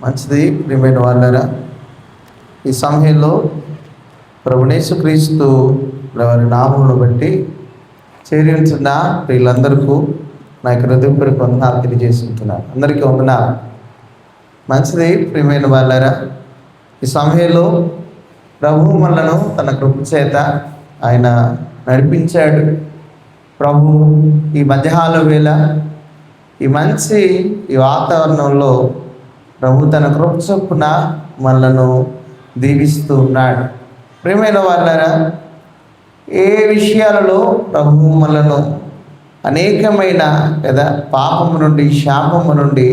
మంచిది. ప్రియమైన వాళ్ళారా, ఈ సమయంలో ప్రభువైన యేసుక్రీస్తు వారి నామమును బట్టి చేరి ఉంటున్న వీళ్ళందరికీ నా యొక్క హృదయపూర్వక వందనాలు తెలియజేసుకుంటున్నాను. అందరికీ వందనాలు. మంచిది. ప్రియమైన వాళ్ళారా, ఈ సమయంలో ప్రభువు మనలను తన కృప చేత ఆయన నడిపించాడు. ప్రభు ఈ మధ్యాహ్న వేళ ఈ మంచి ఈ వాతావరణంలో ప్రభు తన కృప చొప్పున మనలను దీవిస్తూ ఉన్నాడు. ప్రియమైన వాళ్ళారా, ఏ విషయాలలో ప్రభు మనలను అనేకమైన పాపము నుండి, శాపము నుండి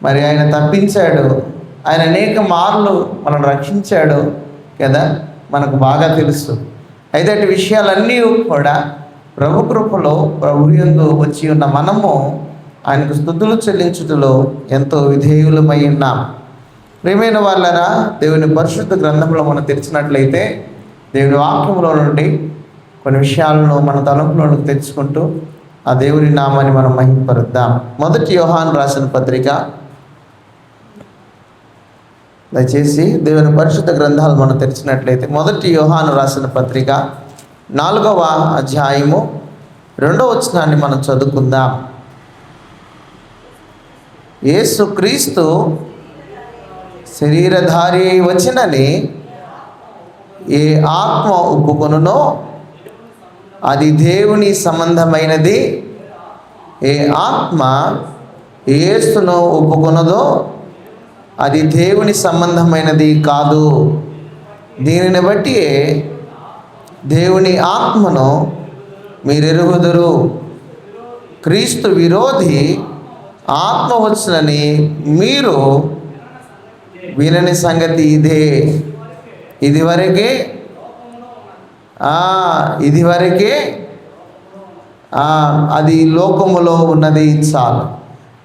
మరి ఆయన తప్పించాడు. ఆయన అనేక మార్లు మనల్ని రక్షించాడు కదా, మనకు బాగా తెలుసు. అయితే అటు విషయాలన్నీ కూడా ప్రభు కృపలో ప్రభు యందు వచ్చి ఉన్న మనము ఆయనకు స్తుతులు చెల్లించుటలో ఎంతో విధేయులమై ఉన్నాం. ప్రియమైన వాళ్ళరా, దేవుని పరిశుద్ధ గ్రంథంలో మనం తెరిచినట్లయితే దేవుని వాక్యంలో నుండి కొన్ని విషయాలను మన తలంపులోకి తెచ్చుకుంటూ ఆ దేవుని నామాన్ని మనం మహిమపరుద్దాం. మొదటి యోహాను రాసిన పత్రిక, దయచేసి దేవుని పరిశుద్ధ గ్రంథాలు మనం తెరిచినట్లయితే మొదటి యోహాను రాసిన పత్రిక 4వ అధ్యాయము 2వ వచనాన్ని మనం చదువుకుందాం. యేసుక్రీస్తు శరీరధారి అయి వచ్చినని ఏ ఆత్మ ఒప్పుకొనునో అది దేవుని సంబంధమైనది. ఏ ఆత్మ యేసును ఒప్పుకొనదో అది దేవుని సంబంధమైనది కాదు. దీనిని బట్టి దేవుని ఆత్మను మీరెరుగుదురు. క్రీస్తు విరోధి ఆత్మ వచ్చునని మీరు వినని సంగతి ఇదే. ఇదివరకే అది లోకములో ఉన్నది చాలు.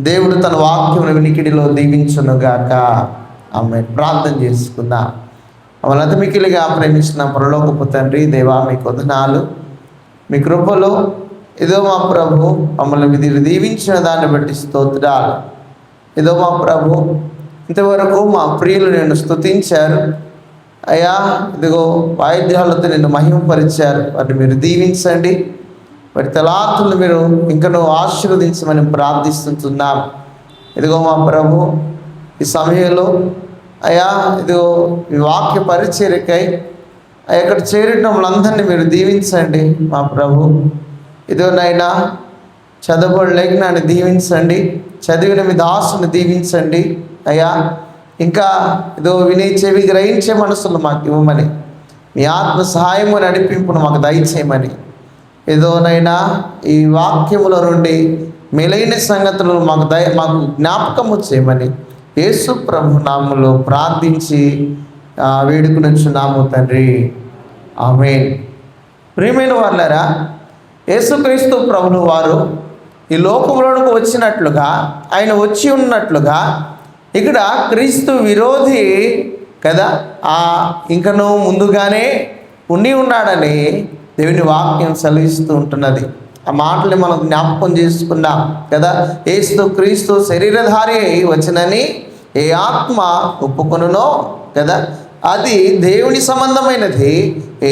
దేవుడు తన వాక్యమును వినికిడిలో దీవించునుగాక. ఆమె ప్రార్థన చేసుకుందాం. మమ్మల్ని మిక్కిలిగా ప్రేమించిన పరలోకపు తండ్రి, దేవా మీకు వందనాలు. మీ కృపలో ఏదో మా ప్రభు మమ్మల్ని మీరు దీవించిన దాన్ని బట్టి స్తోత్రాలు. ఏదో మా ప్రభు ఇంతవరకు మా ప్రియులు నిన్ను స్తుతించారు అయ్యా. ఇదిగో వాయిద్యాలతో నిన్ను మహిమపరిచారు. వాటిని మీరు దీవించండి. వాటి తలాతులను మీరు ఇంకనూ ఆశీర్వదించమని ప్రార్థిస్తున్నాం. ఇదిగో మా ప్రభు ఈ సమయంలో అయ్యా, ఇదిగో ఈ వాక్య పరిచర్యకై ఇక్కడ చేరిన వాళ్ళందరినీ మీరు దీవించండి మా ప్రభు. ఇదిగో నైనా చదవబడి లేఖనాన్ని దీవించండి. చదివిన మీ దాసుని దీవించండి అయ్యా. ఇంకా ఇదో వినే చెవి గ్రహించే మనసులు మాకు ఇవ్వమని, మీ ఆత్మ సహాయము నడిపింపును మాకు దయచేయమని, ఏదోనైనా ఈ వాక్యముల నుండి మేలైన సంగతులు మాకు జ్ఞాపకము చేయమని యేసు ప్రభు నామములో ప్రార్థించి వేడుకునిచున్నాము తండ్రి. ఆమేన్. ప్రియమైన వాళ్ళారా, యేసుక్రీస్తు ప్రభువు వారు ఈ లోకములోనికి వచ్చినట్లుగా, ఆయన వచ్చి ఉన్నట్లుగా ఇక్కడ క్రీస్తు విరోధి కదా ఇంకనూ ముందుగానే ఉండి ఉన్నాడని దేవుని వాక్యం సెలవిస్తూ ఉంటున్నది. ఆ మాటల్ని మనం జ్ఞాపకం చేసుకున్నాం కదా. యేసు క్రీస్తు శరీరధారి అయి వచ్చనని ఏ ఆత్మ ఒప్పుకొనునో కదా అది దేవుని సంబంధమైనది. ఏ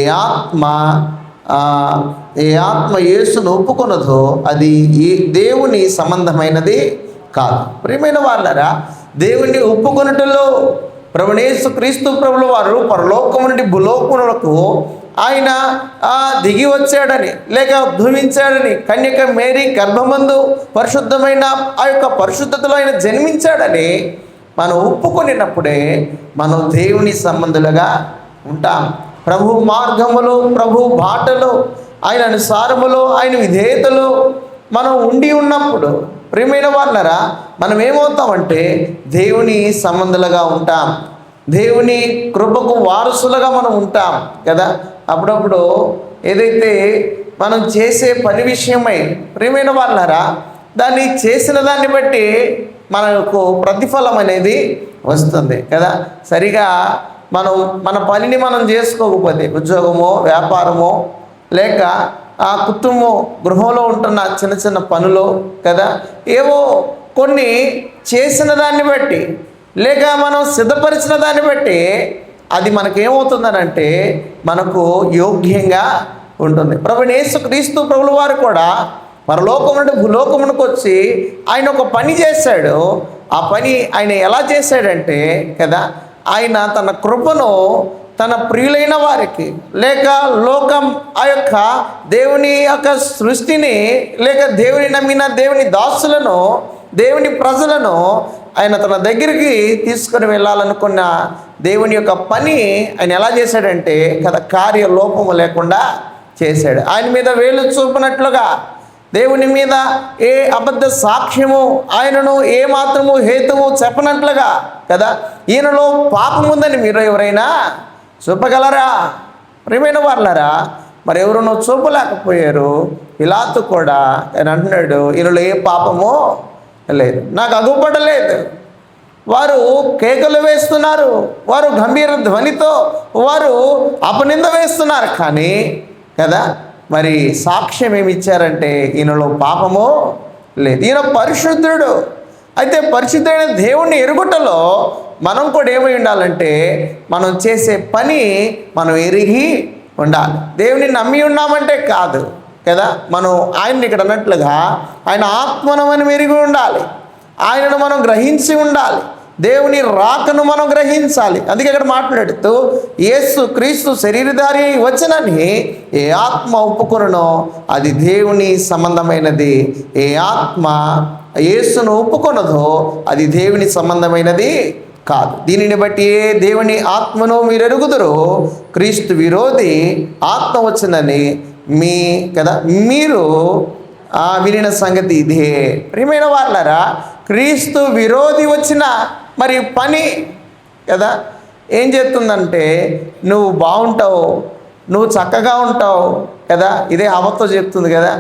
ఆత్మ యేసును ఒప్పుకొనదో అది దేవుని సంబంధమైనది కాదు. ప్రియమైన వాళ్ళరా, దేవుణ్ణి ఒప్పుకొనుటలో ప్రభువైన యేసుక్రీస్తు ప్రభువు వారు పరలోకము నుండి భూలోకములకు ఆయన దిగి వచ్చాడని, లేక ఉద్భవించాడని, కన్యక మేరీ గర్భమందు పరిశుద్ధమైన ఆ యొక్క పరిశుద్ధతలో ఆయన జన్మించాడని మనం ఒప్పుకొనినప్పుడే మనం దేవుని సంబంధులుగా ఉంటాం. ప్రభు మార్గములో, ప్రభు బాటలో, ఆయన అనుసారములో, ఆయన విధేయతలో మనం ఉండి ఉన్నప్పుడు ప్రియమైన వాళ్ళరా మనం ఏమవుతామంటే దేవుని సంబంధులుగా ఉంటాం. దేవుని కృపకు వారసులుగా మనం ఉంటాం కదా. అప్పుడప్పుడు ఏదైతే మనం చేసే పని విషయమై ప్రియమైన వాళ్ళరా దాన్ని చేసిన దాన్ని బట్టి మనకు ప్రతిఫలం అనేది వస్తుంది కదా. సరిగా మన పనిని మనం చేసుకోకపోతే, ఉద్యోగమో వ్యాపారమో లేక ఆ కుటుంబం గృహంలో ఉంటున్న చిన్న చిన్న పనులు కదా, ఏవో కొన్ని చేసిన దాన్ని బట్టి లేక మనం సిద్ధపరిచిన దాన్ని బట్టి అది మనకేమవుతుందనంటే మనకు యోగ్యంగా ఉంటుంది. ప్రభువైన యేసుక్రీస్తు ప్రభుల వారు కూడా పరలోకం నుండి భూలోకమునకు వచ్చి ఆయన ఒక పని చేశాడు. ఆ పని ఆయన ఎలా చేశాడంటే కదా, ఆయన తన కృపను తన ప్రియులైన వారికి, లేక లోకం ఆ యొక్క దేవుని యొక్క సృష్టిని, లేక దేవుని నమ్మిన దేవుని దాసులను, దేవుని ప్రజలను ఆయన తన దగ్గరికి తీసుకొని వెళ్ళాలనుకున్న దేవుని యొక్క పని ఆయన ఎలా చేశాడంటే కదా, కార్యలోపము లేకుండా చేశాడు. ఆయన మీద వేలు చూపినట్లుగా, దేవుని మీద ఏ అబద్ధ సాక్ష్యము, ఆయనను ఏ మాత్రము హేతువు చెప్పనట్లుగా కదా, ఈయనలో పాపం ఉందని మీరు ఎవరైనా చూపగలరా? ప్రియమైన వాళ్ళరా, మరి ఎవరునో చూపలేకపోయారు. పిలాతు కూడా ఆయన అంటున్నాడు, ఈయనలో ఏ పాపమో లేదు, నాకు అగుపడలేదు. వారు కేకలు వేస్తున్నారు, వారు గంభీర ధ్వనితో వారు అపనింద వేస్తున్నారు, కానీ కదా మరి సాక్ష్యం ఏమి ఇచ్చారంటే ఈయనలో పాపమో లేదు, ఈయన పరిశుద్ధుడు. అయితే పరిశుద్ధుడైన దేవుణ్ణి ఎరుగుటలో మనం కూడా ఏమై ఉండాలంటే మనం చేసే పని మనం ఎరిగి ఉండాలి. దేవుని నమ్మి ఉన్నామంటే కాదు కదా, మనం ఆయన్ని ఇక్కడ అన్నట్లుగా ఆయన ఆత్మను మనం ఎరిగి ఉండాలి, ఆయనను మనం గ్రహించి ఉండాలి, దేవుని రాకను మనం గ్రహించాలి. అందుకే ఇక్కడ మాట్లాడుతూ యేసు క్రీస్తు శరీరధారి వచ్చనని ఏ ఆత్మ ఒప్పుకొనునో అది దేవుని సంబంధమైనది, ఏ ఆత్మ యేసును ఒప్పుకొనదో అది దేవుని సంబంధమైనది కాదు. దీనిని బట్టి ఏ దేవుని ఆత్మను మీరు ఎరుగుదురో క్రీస్తు విరోధి ఆత్మ వచ్చిందని మీరు వినిన సంగతి ఇదే. ప్రియమైన వాళ్ళరా, క్రీస్తు విరోధి వచ్చిన మరి పని కదా ఏం చేస్తుందంటే, నువ్వు బాగుంటావు, నువ్వు చక్కగా ఉంటావు కదా, ఇదే అవతో చెప్తుంది కదా,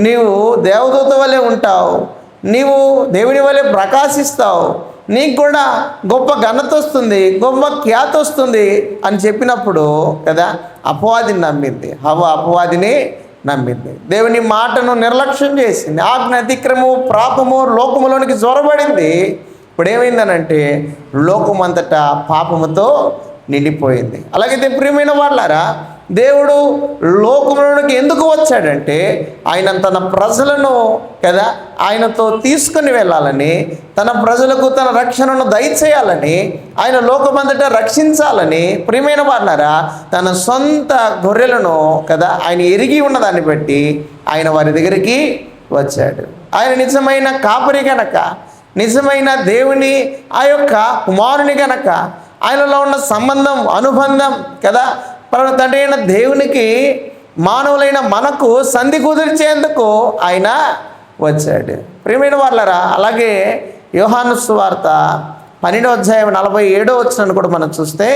నీవు దేవదూత వలె ఉంటావు, నీవు దేవుని వలె ప్రకాశిస్తావు, నీకు కూడా గొప్ప ఘనత వస్తుంది, గొప్ప ఖ్యాతి వస్తుంది అని చెప్పినప్పుడు కదా అపవాదిని నమ్మింది. అపవాదిని నమ్మింది, దేవుని మాటను నిర్లక్ష్యం చేసింది, ఆజ్ఞ అతిక్రమము పాపము లోకములోనికి జ్వరబడింది. ఇప్పుడు ఏమైందనంటే లోకమంతటా పాపముతో నిండిపోయింది. అలాగైతే ప్రియమైన వాళ్ళారా, దేవుడు లోకంలోనికి ఎందుకు వచ్చాడంటే ఆయన తన ప్రజలను కదా ఆయనతో తీసుకుని వెళ్ళాలని, తన ప్రజలకు తన రక్షణను దయచేయాలని, ఆయన లోకమంతటా రక్షించాలని. ప్రియమైన వాళ్ళారా, తన సొంత గొర్రెలను కదా ఆయన ఎరిగి ఉన్నదాన్ని బట్టి ఆయన వారి దగ్గరికి వచ్చాడు. ఆయన నిజమైన కాపరి గనక, నిజమైన దేవుని ఆ యొక్క కుమారుని గనక, ఆయనలో ఉన్న సంబంధం అనుబంధం కదా తండ్రి అయిన దేవునికి మానవులైన మనకు సంధి కుదిర్చేందుకు ఆయన వచ్చాడు. ప్రియమైన వాళ్ళరా, అలాగే యోహాను సువార్త 12వ అధ్యాయం 47వ వచనాన్ని కూడా మనం చూస్తే,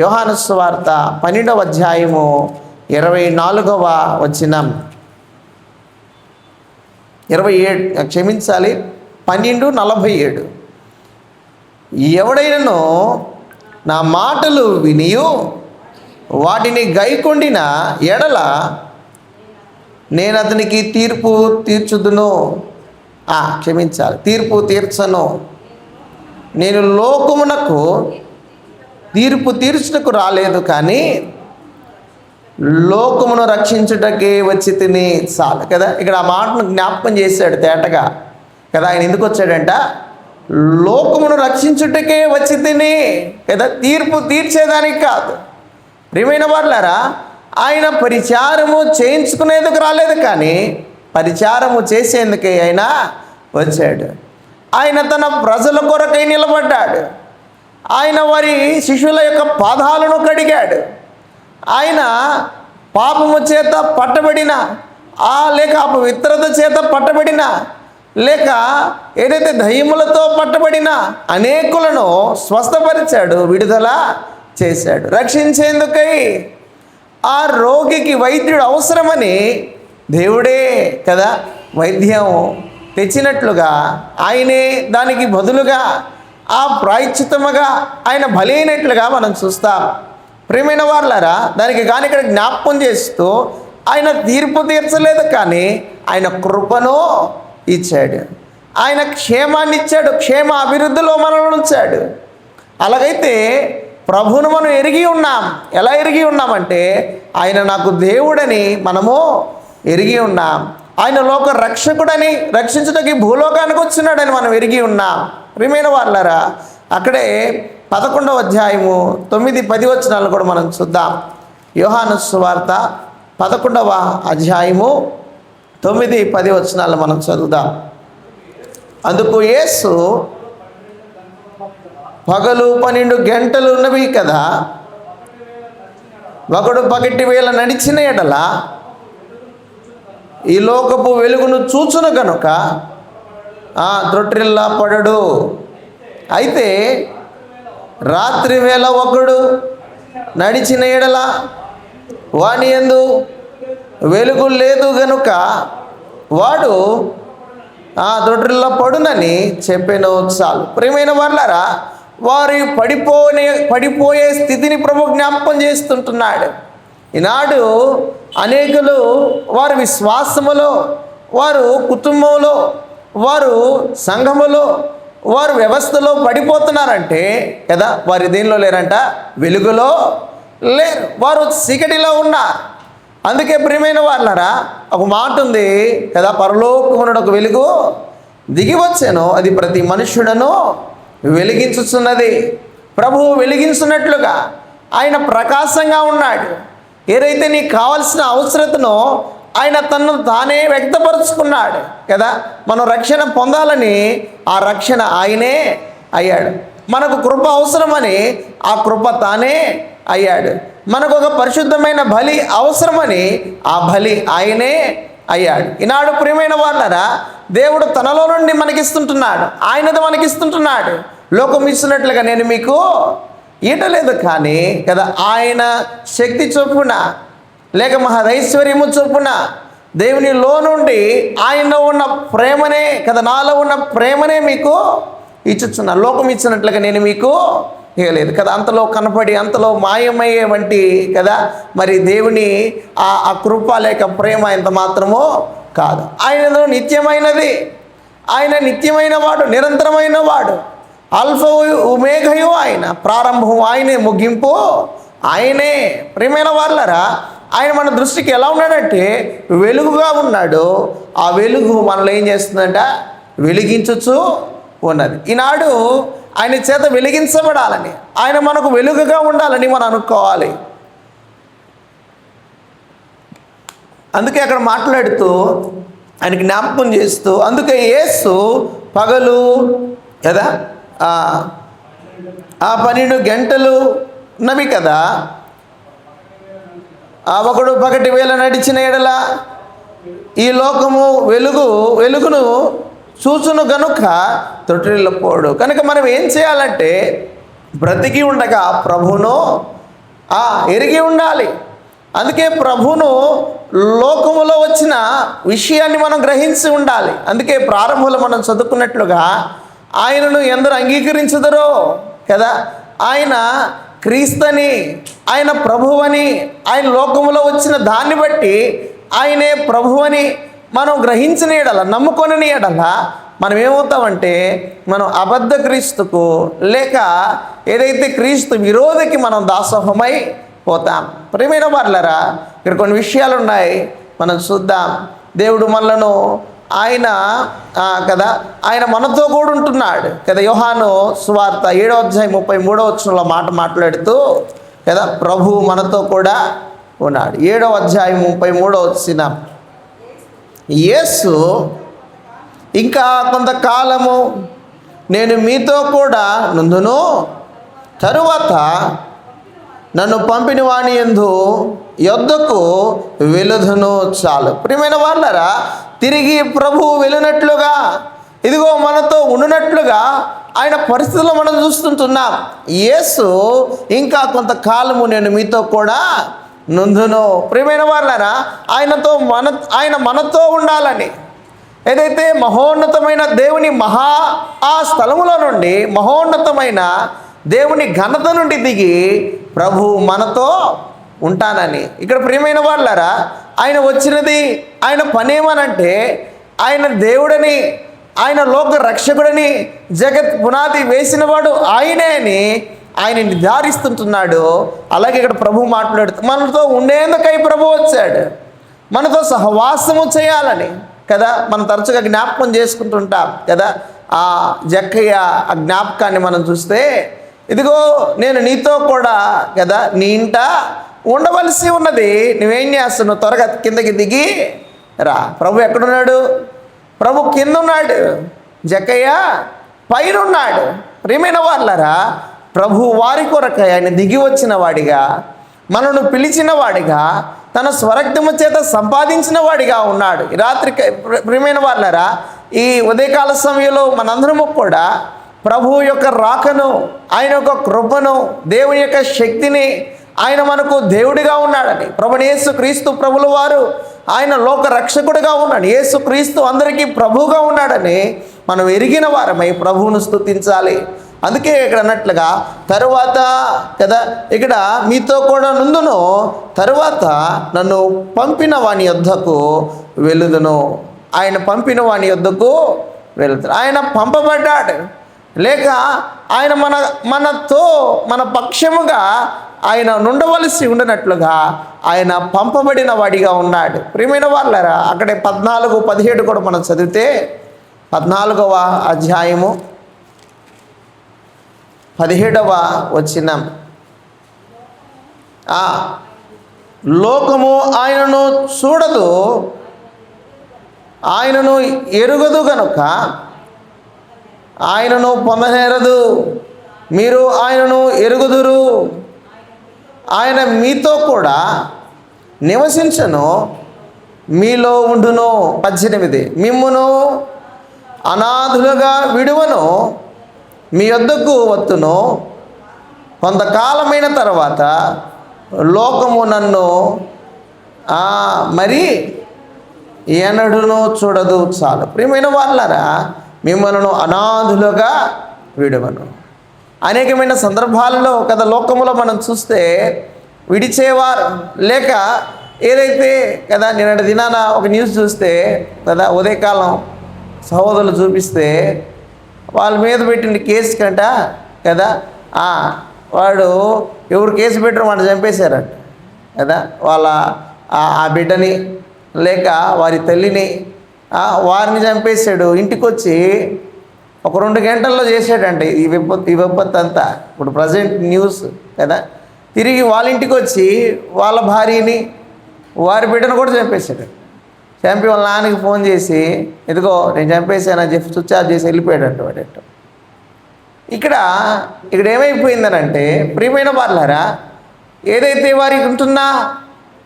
యోహాను సువార్త 12వ అధ్యాయము 24వ వచనం, 12:47 ఎవడైనను నా మాటలు వినియు వాటిని గైకొండిన ఎడల నేను అతనికి తీర్పు తీర్చను. నేను లోకమునకు తీర్పు తీర్చుటకు రాలేదు, కానీ లోకమును రక్షించుటకే వచ్చి తిని చాలు కదా. ఇక్కడ ఆ మాటను జ్ఞాపకం చేశాడు తేటగా కదా. ఆయన ఎందుకు వచ్చాడంట? లోకమును రక్షించుటకే వచ్చి తిని కదా, తీర్పు తీర్చేదానికి కాదు. ప్రియమైన వాళ్ళారా, ఆయన పరిచారము చేయించుకునేందుకు రాలేదు, కానీ పరిచారము చేసేందుకే ఆయన వచ్చాడు. ఆయన తన ప్రజల కొరకై నిలబడ్డాడు, ఆయన వారి శిష్యుల యొక్క పాదాలను కడిగాడు. ఆయన పాపము చేత పట్టబడిన లేక అపవిత్రత చేత పట్టబడిన, లేక ఏదైతే దయ్యములతో పట్టబడిన అనేకులను స్వస్థపరిచాడు, విడుదల చేశాడు. రక్షించేందుకై ఆ రోగికి వైద్యుడు అవసరమని దేవుడే కదా వైద్యం తెచ్చినట్లుగా, ఆయనే దానికి బదులుగా ఆ ప్రాయశ్చిత్తముగా ఆయన బలైనట్లుగా మనం చూస్తాం. ప్రియమైన వాళ్ళారా, దానికి కానీ ఇక్కడ జ్ఞాపకం చేస్తూ ఆయన తీర్పు తీర్చలేదు, కానీ ఆయన కృపను ఇచ్చాడు. ఆయన క్షేమాన్ని ఇచ్చాడు, క్షేమ అభివృద్ధిలో మనల్ని ఉంచాడు. అలాగైతే ప్రభువును మనం ఎరిగి ఉన్నాం. ఎలా ఎరిగి ఉన్నామంటే ఆయన నాకు దేవుడని మనము ఎరిగి ఉన్నాం. ఆయన లోక రక్షకుడని, రక్షించడానికి భూలోకానికి వచ్చినాడని మనం ఎరిగి ఉన్నాం. ప్రియమైన వాళ్ళారా, అక్కడే 11వ అధ్యాయము 9-10 వచనాలు కూడా మనం చూద్దాం. యోహాను సువార్త 11వ అధ్యాయము 9-10 వచనాలు మనం చదువుదాం. అందుకు యేసు, పగలు 12 గంటలు ఉన్నవి కదా, ఒకడు పగటి వేళ నడిచిన ఎడల ఈ లోకపు వెలుగును చూచును గనుక త్రొట్టిల్లా పడడు. అయితే రాత్రి వేళ ఒకడు నడిచిన ఎడల వాని యందు వెలుగు లేదు గనుక వాడు త్రొట్టిల్లా పడునని చెప్పాను. చాలు. ప్రియమైన వాళ్ళారా, వారి పడిపోయే స్థితిని ప్రభు జ్ఞాపకం చేస్తుంటున్నాడు. ఈనాడు అనేకులు వారి విశ్వాసములో, వారు కుటుంబంలో, వారు సంఘములో, వారు వ్యవస్థలో పడిపోతున్నారంటే కదా, వారి దేనిలో లేరంట, వెలుగులో లేరు, వారు చీకటిలో ఉన్నారు. అందుకే ప్రియమైన వాళ్ళారా, ఒక మాట ఉంది కదా, పరలోకమునుడు ఒక వెలుగు దిగి వచ్చాను, అది ప్రతి మనుష్యుడను వెలిగించుచున్నది. ప్రభువు వెలిగించున్నట్లుగా ఆయన ప్రకాశంగా ఉన్నాడు. ఏదైతే నీకు కావాల్సిన అవసరతనో ఆయన తనను తానే వ్యక్తపరుచుకున్నాడు కదా. మనం రక్షణ పొందాలని ఆ రక్షణ ఆయనే అయ్యాడు. మనకు కృప అవసరమని ఆ కృప తానే అయ్యాడు. మనకు ఒక పరిశుద్ధమైన బలి అవసరమని ఆ బలి ఆయనే అయ్యాడు. ఈనాడు ప్రియమైన వాళ్ళరా, దేవుడు తనలో నుండి మనకిస్తుంటున్నాడు, ఆయనది మనకిస్తుంటున్నాడు. లోకం ఇస్తున్నట్లుగా నేను మీకు ఈటలేదు కానీ కదా, ఆయన శక్తి చొప్పున లేక మహదైశ్వర్యము చొప్పున దేవునిలో నుండి ఆయనలో ఉన్న ప్రేమనే కదా, నాలో ఉన్న ప్రేమనే మీకు ఇచ్చుచున్నా. లోకం ఇచ్చినట్లుగా నేను మీకు ఇవ్వలేదు కదా. అంతలో కనపడి అంతలో మాయమయ్యే వంటి కదా మరి దేవుని ఆ కృప లేక ప్రేమ ఎంత మాత్రమో కాదు. ఆయనలో నిత్యమైనది, ఆయన నిత్యమైన వాడు, నిరంతరమైన వాడు. ఆల్ఫా ఒమేఘయు ఆయన, ప్రారంభం ఆయనే, ముగింపు ఆయనే. ప్రియమైన వాళ్ళరా, ఆయన మన దృష్టికి ఎలా ఉన్నాడంటే వెలుగుగా ఉన్నాడు. ఆ వెలుగు మనల్ని ఏం చేస్తుందంట, వెలిగించుచు ఉన్నది. ఈనాడు ఆయన చేత వెలిగించబడాలని, ఆయన మనకు వెలుగుగా ఉండాలని మనం అనుకోవాలి. అందుకే అక్కడ మాట్లాడుతూ ఆయన జ్ఞాపకం చేస్తూ, అందుకే యేసు పగలు కదా 12 గంటలు ఉన్నవి కదా, ఒకడు పగటి వేళ నడిచిన ఎడల ఈ లోకము వెలుగును చూచును గనుక తొట్టిల్లిపోడు. కనుక మనం ఏం చేయాలంటే బ్రతికి ఉండగా ప్రభువును ఎరిగి ఉండాలి. అందుకే ప్రభువును లోకములో వచ్చిన విషయాన్ని మనం గ్రహించి ఉండాలి. అందుకే ప్రారంభంలో మనం చదువుకున్నట్లుగా ఆయనను ఎందరు అంగీకరించుదరో కదా, ఆయన క్రీస్తుని, ఆయన ప్రభువని, ఆయన లోకములో వచ్చిన దాన్ని బట్టి ఆయనే ప్రభువని మనం గ్రహించిన ఎడల, నమ్ముకొని ఎడల మనం ఏమవుతామంటే మనం అబద్ధ క్రీస్తుకు లేక ఏదైతే క్రీస్తు విరోధికి మనం దాసోహమై పోతాం. ప్రియమైన వాళ్ళరా, ఇక్కడ కొన్ని విషయాలు ఉన్నాయి, మనం చూద్దాం. దేవుడు మనలను ఆయన కదా, ఆయన మనతో కూడా ఉంటున్నాడు కదా. యోహాను సువార్త 7వ అధ్యాయం 33వ వచనంలో మాట్లాడుతూ కదా, ప్రభు మనతో కూడా ఉన్నాడు. 7వ అధ్యాయం 33వ వచనం, యేసు ఇంకా కొంతకాలము నేను మీతో కూడా నుందును, తరువాత నన్ను పంపిన వాని యందు యొద్దకు వెలుదును. చాలు. ప్రియమైన వాళ్ళరా, తిరిగి ప్రభువు వెళ్ళినట్లుగా, ఇదిగో మనతో ఉండినట్లుగా ఆయన పరిస్థితుల్లో మనం చూస్తుంటున్నాం. యేసు ఇంకా కొంతకాలము నేను మీతో కూడా నుందును. ప్రియమైన వాళ్ళరా, ఆయన మనతో ఉండాలని, ఏదైతే మహోన్నతమైన దేవుని ఆ స్థలములో నుండి మహోన్నతమైన దేవుని ఘనత నుండి దిగి ప్రభు మనతో ఉంటానని. ఇక్కడ ప్రియమైన వాళ్ళారా, ఆయన వచ్చినది, ఆయన పనేమనంటే ఆయన దేవుడని, ఆయన లోక రక్షకుడిని, జగత్ పునాది వేసినవాడు ఆయనే అని ఆయన నిర్ధారిస్తుంటున్నాడు. అలాగే ఇక్కడ ప్రభు మాట్లాడుతూ మనతో ఉండేందుకై ప్రభు వచ్చాడు, మనతో సహవాసము చేయాలని కదా. మనం తరచుగా జ్ఞాపకం చేసుకుంటుంటాం కదా. ఆ జక్కయ్య ఆ జ్ఞాపకాన్ని మనం చూస్తే, ఇదిగో నేను నీతో కూడా కదా నీ ఇంట ఉండవలసి ఉన్నది, నువ్వేం చేస్తున్నావు, త్వరగా కిందకి దిగి రా. ప్రభు ఎక్కడున్నాడు? ప్రభు కింద ఉన్నాడు, జక్కయ్య పైన ఉన్నాడు. ప్రియమైన వాళ్ళారా, ప్రభు వారి కొరకు ఆయన దిగి వచ్చిన వాడిగా, మనను పిలిచిన వాడిగా, తన స్వరక్తము చేత సంపాదించిన వాడిగా ఉన్నాడు. ఈ రాత్రి ప్రియమైన వాళ్ళారా, ఈ ఉదయకాల సమయంలో మనందరము కూడా ప్రభు యొక్క రాకను, ఆయన యొక్క కృపను, దేవుని యొక్క శక్తిని, ఆయన మనకు దేవుడిగా ఉన్నాడని, ప్రభుని యేసుక్రీస్తు ప్రభుల వారు ఆయన లోక రక్షకుడిగా ఉన్నాడు, యేసుక్రీస్తు అందరికీ ప్రభువుగా ఉన్నాడని మనం ఎరిగిన వారమై ప్రభువును స్తుతించాలి. అందుకే ఇక్కడ అన్నట్లుగా తరువాత కదా, ఇక్కడ మీతో కూడా నుందును, తరువాత నన్ను పంపిన వాని యొద్దకు వెలుదును. ఆయన పంపిన వాని యొద్దకు వెళుతాడు. ఆయన పంపబడ్డాడు, లేక ఆయన మనతో మన పక్షముగా ఆయన నుండవలసి ఉండనట్లుగా ఆయన పంపబడిన వాడిగా ఉన్నాడు. ప్రియమైన వాళ్ళారా, అక్కడే 14-17 కూడా మనం చదివితే, 14వ అధ్యాయము 17వ వచనం, లోకము ఆయనను చూడదు, ఆయనను ఎరుగదు గనుక ఆయనను పొందనేరదు, మీరు ఆయనను ఎరుగుదురు. ఆయన మీతో కూడా నివసించను, మీలో ఉండును. 18, మిమ్మును అనాథులుగా విడువను, మీ యొద్దకు వత్తును. కొంతకాలమైన తర్వాత లోకము నన్ను మరి ఎన్నడూనూ చూడదు. చాలు. ప్రియమైన వాళ్ళారా, మిమ్మల్ని అనాథులుగా విడువను. అనేకమైన సందర్భాలలో కదా లోకములో మనం చూస్తే విడిచేవారు, లేక ఏదైతే కదా నిన్నటి దినాన ఒక న్యూస్ చూస్తే కదా, ఉదయకాలం సహోదరులు చూపిస్తే వాళ్ళ మీద పెట్టిన కేసు కంట కదా, వాడు ఎవరు కేసు పెట్టిన వాడు చంపేశారట కదా. వాళ్ళ ఆ బిడ్డని లేక వారి తల్లిని వారిని చంపేశాడు. ఇంటికి వచ్చి ఒక 2 గంటల్లో చేశాడంటే ఈ విపత్తు అంతా. ఇప్పుడు ప్రజెంట్ న్యూస్ కదా. తిరిగి వాళ్ళ ఇంటికి వచ్చి వాళ్ళ భార్యని వారి బిడ్డను కూడా చంపేశాడు. చంపి వాళ్ళ నాన్నకి ఫోన్ చేసి, ఇదిగో నేను చంపేశానని చెప్పి స్విచ్ ఆఫ్ చేసి వెళ్ళిపోయాడంట వాడేట. ఇక్కడ ఏమైపోయిందనంటే, ప్రియమైన వాళ్ళారా, ఏదైతే వారికి ఉంటున్నా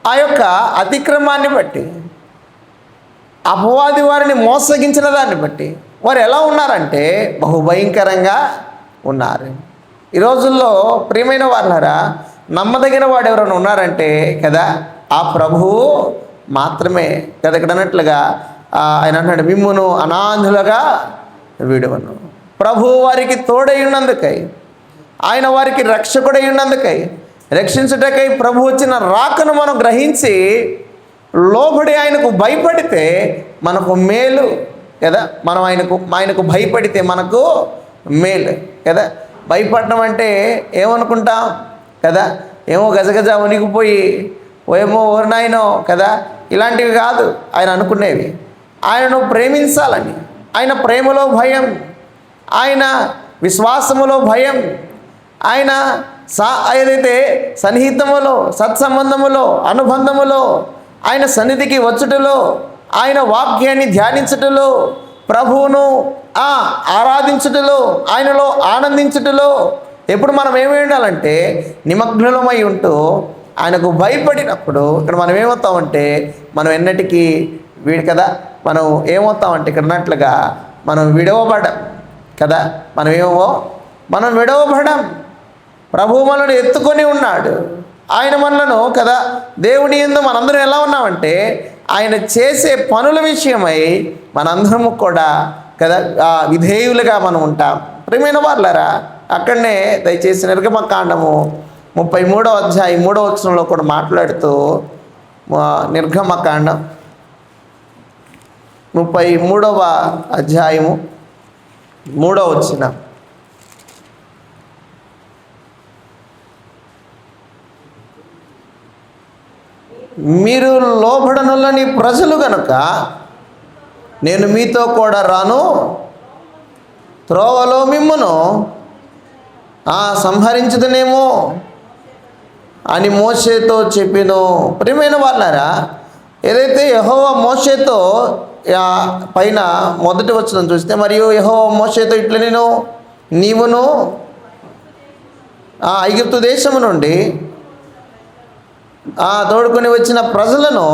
ఆ యొక్క అతిక్రమాన్ని బట్టి, అపవాది వారిని మోసగించిన దాన్ని బట్టి వారు ఎలా ఉన్నారంటే బహుభయంకరంగా ఉన్నారు. ఈ రోజుల్లో ప్రియమైన వాళ్ళారా, నమ్మదగిన వాడు ఎవరైనా ఉన్నారంటే కదా ఆ ప్రభువు మాత్రమే కదా. ఇక్కడ అన్నట్లుగా ఆయన అన్నాడు, మిమ్మును అనాథులుగా విడువను. ప్రభు వారికి తోడై ఉన్నందుకై, ఆయన వారికి రక్షకుడై ఉన్నందుకై, రక్షించుటకై ప్రభు వచ్చిన రాకను మనం గ్రహించి లోబడి ఆయనకు భయపడితే మనకు మేలు కదా. మనం ఆయనకు భయపడితే మనకు మేలు కదా. భయపడడం అంటే ఏమనుకుంటాం కదా, ఏమో గజగజ వణికిపోయి ఏమో ఓరినాయనో కదా, ఇలాంటివి కాదు ఆయన అనుకునేవి. ఆయనను ప్రేమించాలని, ఆయన ప్రేమలో భయం, ఆయన విశ్వాసములో భయం, ఆయన ఏదైతే సన్నిహితములో, సత్సంబంధములో, అనుబంధములో, ఆయన సన్నిధికి వచ్చుటలో, ఆయన వాక్యాన్ని ధ్యానించుటలో, ప్రభువును ఆరాధించుటలో, ఆయనలో ఆనందించుటలో ఎప్పుడు మనం ఏమి ఉండాలంటే నిమగ్నమై ఉంటూ ఆయనకు భయపడినప్పుడు ఇక్కడ మనం ఏమవుతామంటే మనం ఎన్నటికీ కదా, మనం ఏమవుతామంటే ఇక్కడ అన్నట్లుగా మనం విడవబడం కదా. మనం విడవబడం. ప్రభువు మనల్ని ఎత్తుకొని ఉన్నాడు. ఆయన మనలను కదా, దేవుని యందు మనందరం ఎలా ఉన్నామంటే ఆయన చేసే పనుల విషయమై మనందరము కూడా కదా విధేయులుగా మనం ఉంటాం. ప్రియమైన వాళ్ళారా, అక్కడనే దయచేసి నిర్గమకాండము 33వ అధ్యాయం 3వ వచనంలో కూడా మాట్లాడుతూ, నిర్గమకాండం 33వ అధ్యాయము 3వ వచనం. మీరు లోబడనులని ప్రజలు గనుక నేను మీతో కూడా రాను, త్రోవలో మిమ్మును సంహరించుదనేమో అని మోషేతో చెప్పెను. ప్రియమైన వాళ్ళారా, ఏదైతే యెహోవా మోషేతో పైన మొదటి వచనం చూస్తే, మరియు యెహోవా మోషేతో ఇట్లా నేను నీవును ఐగుప్తు దేశము నుండి తోడుకొని వచ్చిన ప్రజలను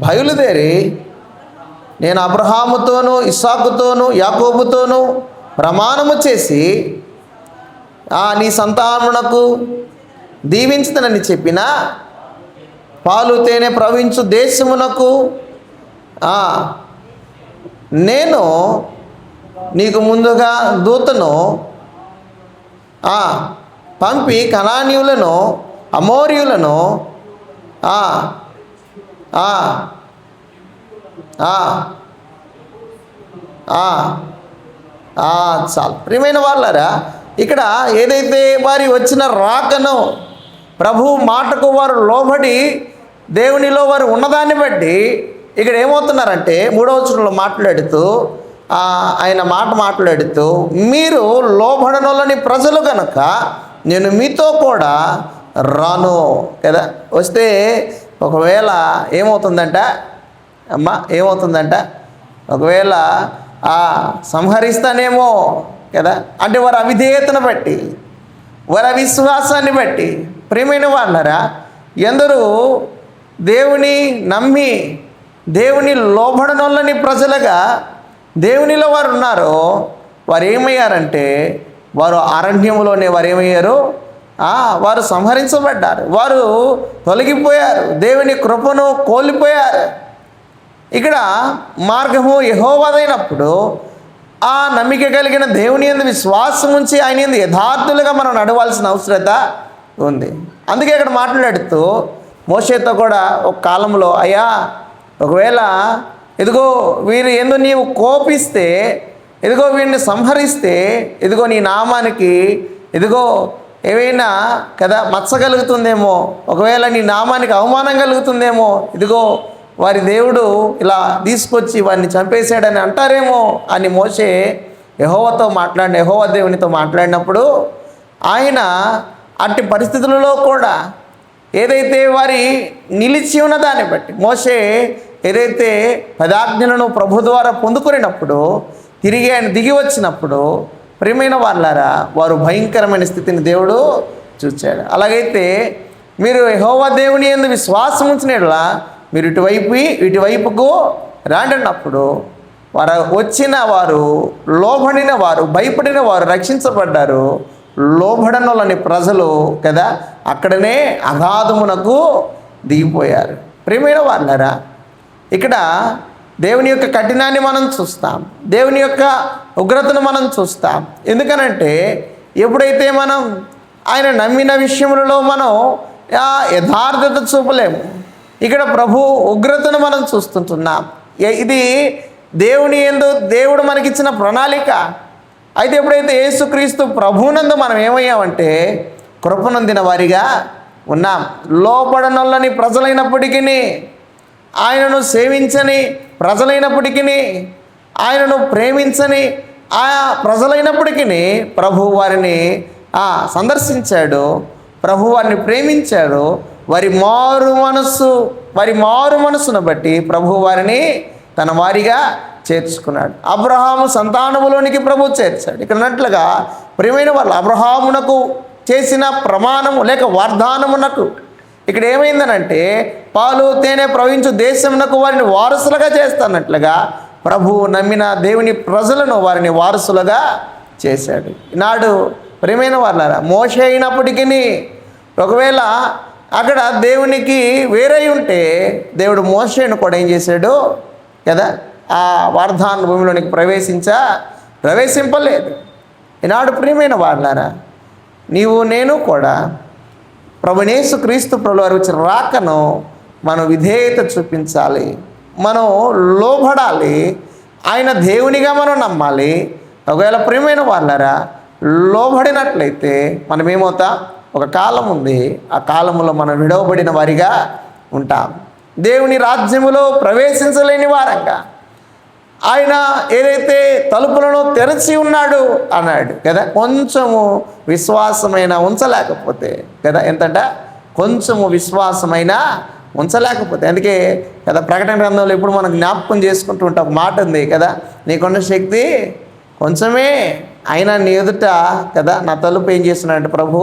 బయలుదేరి నేను అబ్రహాముతోనూ ఇస్సాకుతోనూ యాకోబుతోనూ ప్రమాణము చేసి నీ సంతానమునకు దీవించుతానని చెప్పిన పాలు తేనె ప్రవహించు దేశమునకు నేను నీకు ముందుగా దూతను పంపి కనానీయులను అమోరీయులను చాలు. ప్రియమైన వాళ్ళారా, ఇక్కడ ఏదైతే వారి వచ్చిన రాకను ప్రభు మాటకు వారు లోబడి దేవునిలో వారు ఉన్నదాన్ని బట్టి ఇక్కడ ఏమవుతున్నారంటే 3వ వచనంలో మాట్లాడుతూ ఆయన మాట్లాడుతూ మీరు లోబడనోళ్ళని ప్రజలు కనుక నేను మీతో కూడా రాను కదా. వస్తే ఒకవేళ ఏమవుతుందంట ఒకవేళ సంహరిస్తానేమో కదా. అంటే వారి అవిధేయతను బట్టి, వారి అవిశ్వాసాన్ని బట్టి. ప్రియమైన వాళ్ళరా, ఎందరూ దేవుని నమ్మి దేవుని లోబడనోళ్ళని ప్రజలుగా దేవునిలో వారు ఉన్నారో వారు ఏమయ్యారంటే వారు అరణ్యములోనే వారు ఏమయ్యారు, వారు సంహరించబడ్డారు, వారు తొలగిపోయారు, దేవుని కృపను కోల్పోయారు. ఇక్కడ మార్గము యెహోవాదైనప్పుడు నమ్మిక కలిగిన దేవుని యందు విశ్వాసం ఉంచి ఆయన యందు యథార్థులుగా మనం నడవాల్సిన అవసరత ఉంది. అందుకే ఇక్కడ మాట్లాడుతూ మోషేతో కూడా ఒక కాలంలో, అయ్యా ఒకవేళ ఇదిగో వీరి యందు నీవు కోపిస్తే, ఇదిగో వీరిని సంహరిస్తే, ఇదిగో నీ నామానికి ఇదిగో ఏవైనా కదా మచ్చ కలుగుతుందేమో, ఒకవేళ నీ నామానికి అవమానం కలుగుతుందేమో, ఇదిగో వారి దేవుడు ఇలా తీసుకొచ్చి వారిని చంపేశాడని అంటారేమో అని మోషే యెహోవా దేవునితో మాట్లాడినప్పుడు ఆయన అట్టి పరిస్థితులలో కూడా ఏదైతే వారి నిలిచి ఉన్న దాన్ని బట్టి మోషే ఏదైతే పదాజ్ఞలను ప్రభు ద్వారా పొందుకున్నప్పుడు తిరిగి ఆయన దిగి వచ్చినప్పుడు ప్రియమైన వాళ్ళారా వారు భయంకరమైన స్థితిని దేవుడు చూచాడు. అలాగైతే మీరు యెహోవా దేవుని యందు విశ్వాసం ఉంచినట్లా మీరు ఇటువైపుకు రాండన్నప్పుడు వారు వచ్చిన వారు, లోబడిన వారు, భయపడిన వారు రక్షించబడ్డారు. లోబడనోళ్ళని ప్రజలు కదా అక్కడనే అగాధమునకు దిగిపోయారు. ప్రియమైన వాళ్ళారా, ఇక్కడ దేవుని యొక్క కఠినాన్ని మనం చూస్తాం, దేవుని యొక్క ఉగ్రతను మనం చూస్తాం. ఎందుకనంటే ఎప్పుడైతే మనం ఆయన నమ్మిన విషయములలో మనం యథార్థత చూపలేము. ఇక్కడ ప్రభు ఉగ్రతను మనం చూస్తుంటున్నాం. ఇది దేవుని యందు దేవుడు మనకిచ్చిన ప్రణాళిక. అయితే ఎప్పుడైతే యేసుక్రీస్తు ప్రభువునందు మనం ఏమయ్యామంటే కృపనొందిన వారిగా ఉన్నాం. లోబడనొల్లని ప్రజలైనప్పటికీ, ఆయనను సేవించని ప్రజలైనప్పటికీ, ఆయనను ప్రేమించని ప్రజలైనప్పటికీ ప్రభు వారిని సందర్శించాడు, ప్రభు వారిని ప్రేమించాడు. వారి మారు మనస్సును బట్టి ప్రభు వారిని తన వారిగా చేర్చుకున్నాడు. అబ్రహాము సంతానములోనికి ప్రభు చేర్చాడు. ఇక్కడ అన్నట్లుగా ప్రియమైన వాళ్ళు అబ్రహామునకు చేసిన ప్రమాణము లేక వాగ్దానమునకు ఇక్కడ ఏమైందనంటే పాలు తేనె ప్రవహించు దేశమునకు వారిని వారసులుగా చేస్తున్నట్లుగా ప్రభువు నమ్మిన దేవుని ప్రజలను వారిని వారసులుగా చేశాడు. ఈనాడు ప్రియమైన వాళ్ళారా, మోషే అయినప్పటికీ ఒకవేళ అక్కడ దేవునికి వేరై ఉంటే దేవుడు మోషేను కూడా ఏం చేశాడు కదా, ఆ వాగ్దాన భూమిలోనికి ప్రవేశింపలేదు. ఈనాడు ప్రియమైన వాళ్ళారా, నీవు నేను కూడా ప్రభువైన యేసుక్రీస్తు ప్రభువారు వచ్చిన రాకను మనం విధేయత చూపించాలి. మనం లోబడాలి, ఆయన దేవునిగా మనం నమ్మాలి. ఒకవేళ ప్రియమైన వాళ్ళారా లోబడినట్లయితే మనం ఏమవుతాం? ఒక కాలం ఉంది, ఆ కాలంలో మనం విడవబడిన వారిగా ఉంటాం. దేవుని రాజ్యములో ప్రవేశించలేని వారంగా, ఆయన ఏదైతే తలుపులను తెరచి ఉన్నాడు అన్నాడు కదా, కొంచెము విశ్వాసమైన ఉంచలేకపోతే కదా, ఎంతట కొంచెము విశ్వాసమైన ఉంచలేకపోతే. అందుకే కదా ప్రకటన గ్రంథంలో ఇప్పుడు మనం జ్ఞాపకం చేసుకుంటూ ఉంటాం, మాట ఉంది కదా, నీకున్న శక్తి కొంచెమే, అయినా నీ ఎదుట కదా నా తలుపు ఏం చేస్తున్నాడు? ప్రభు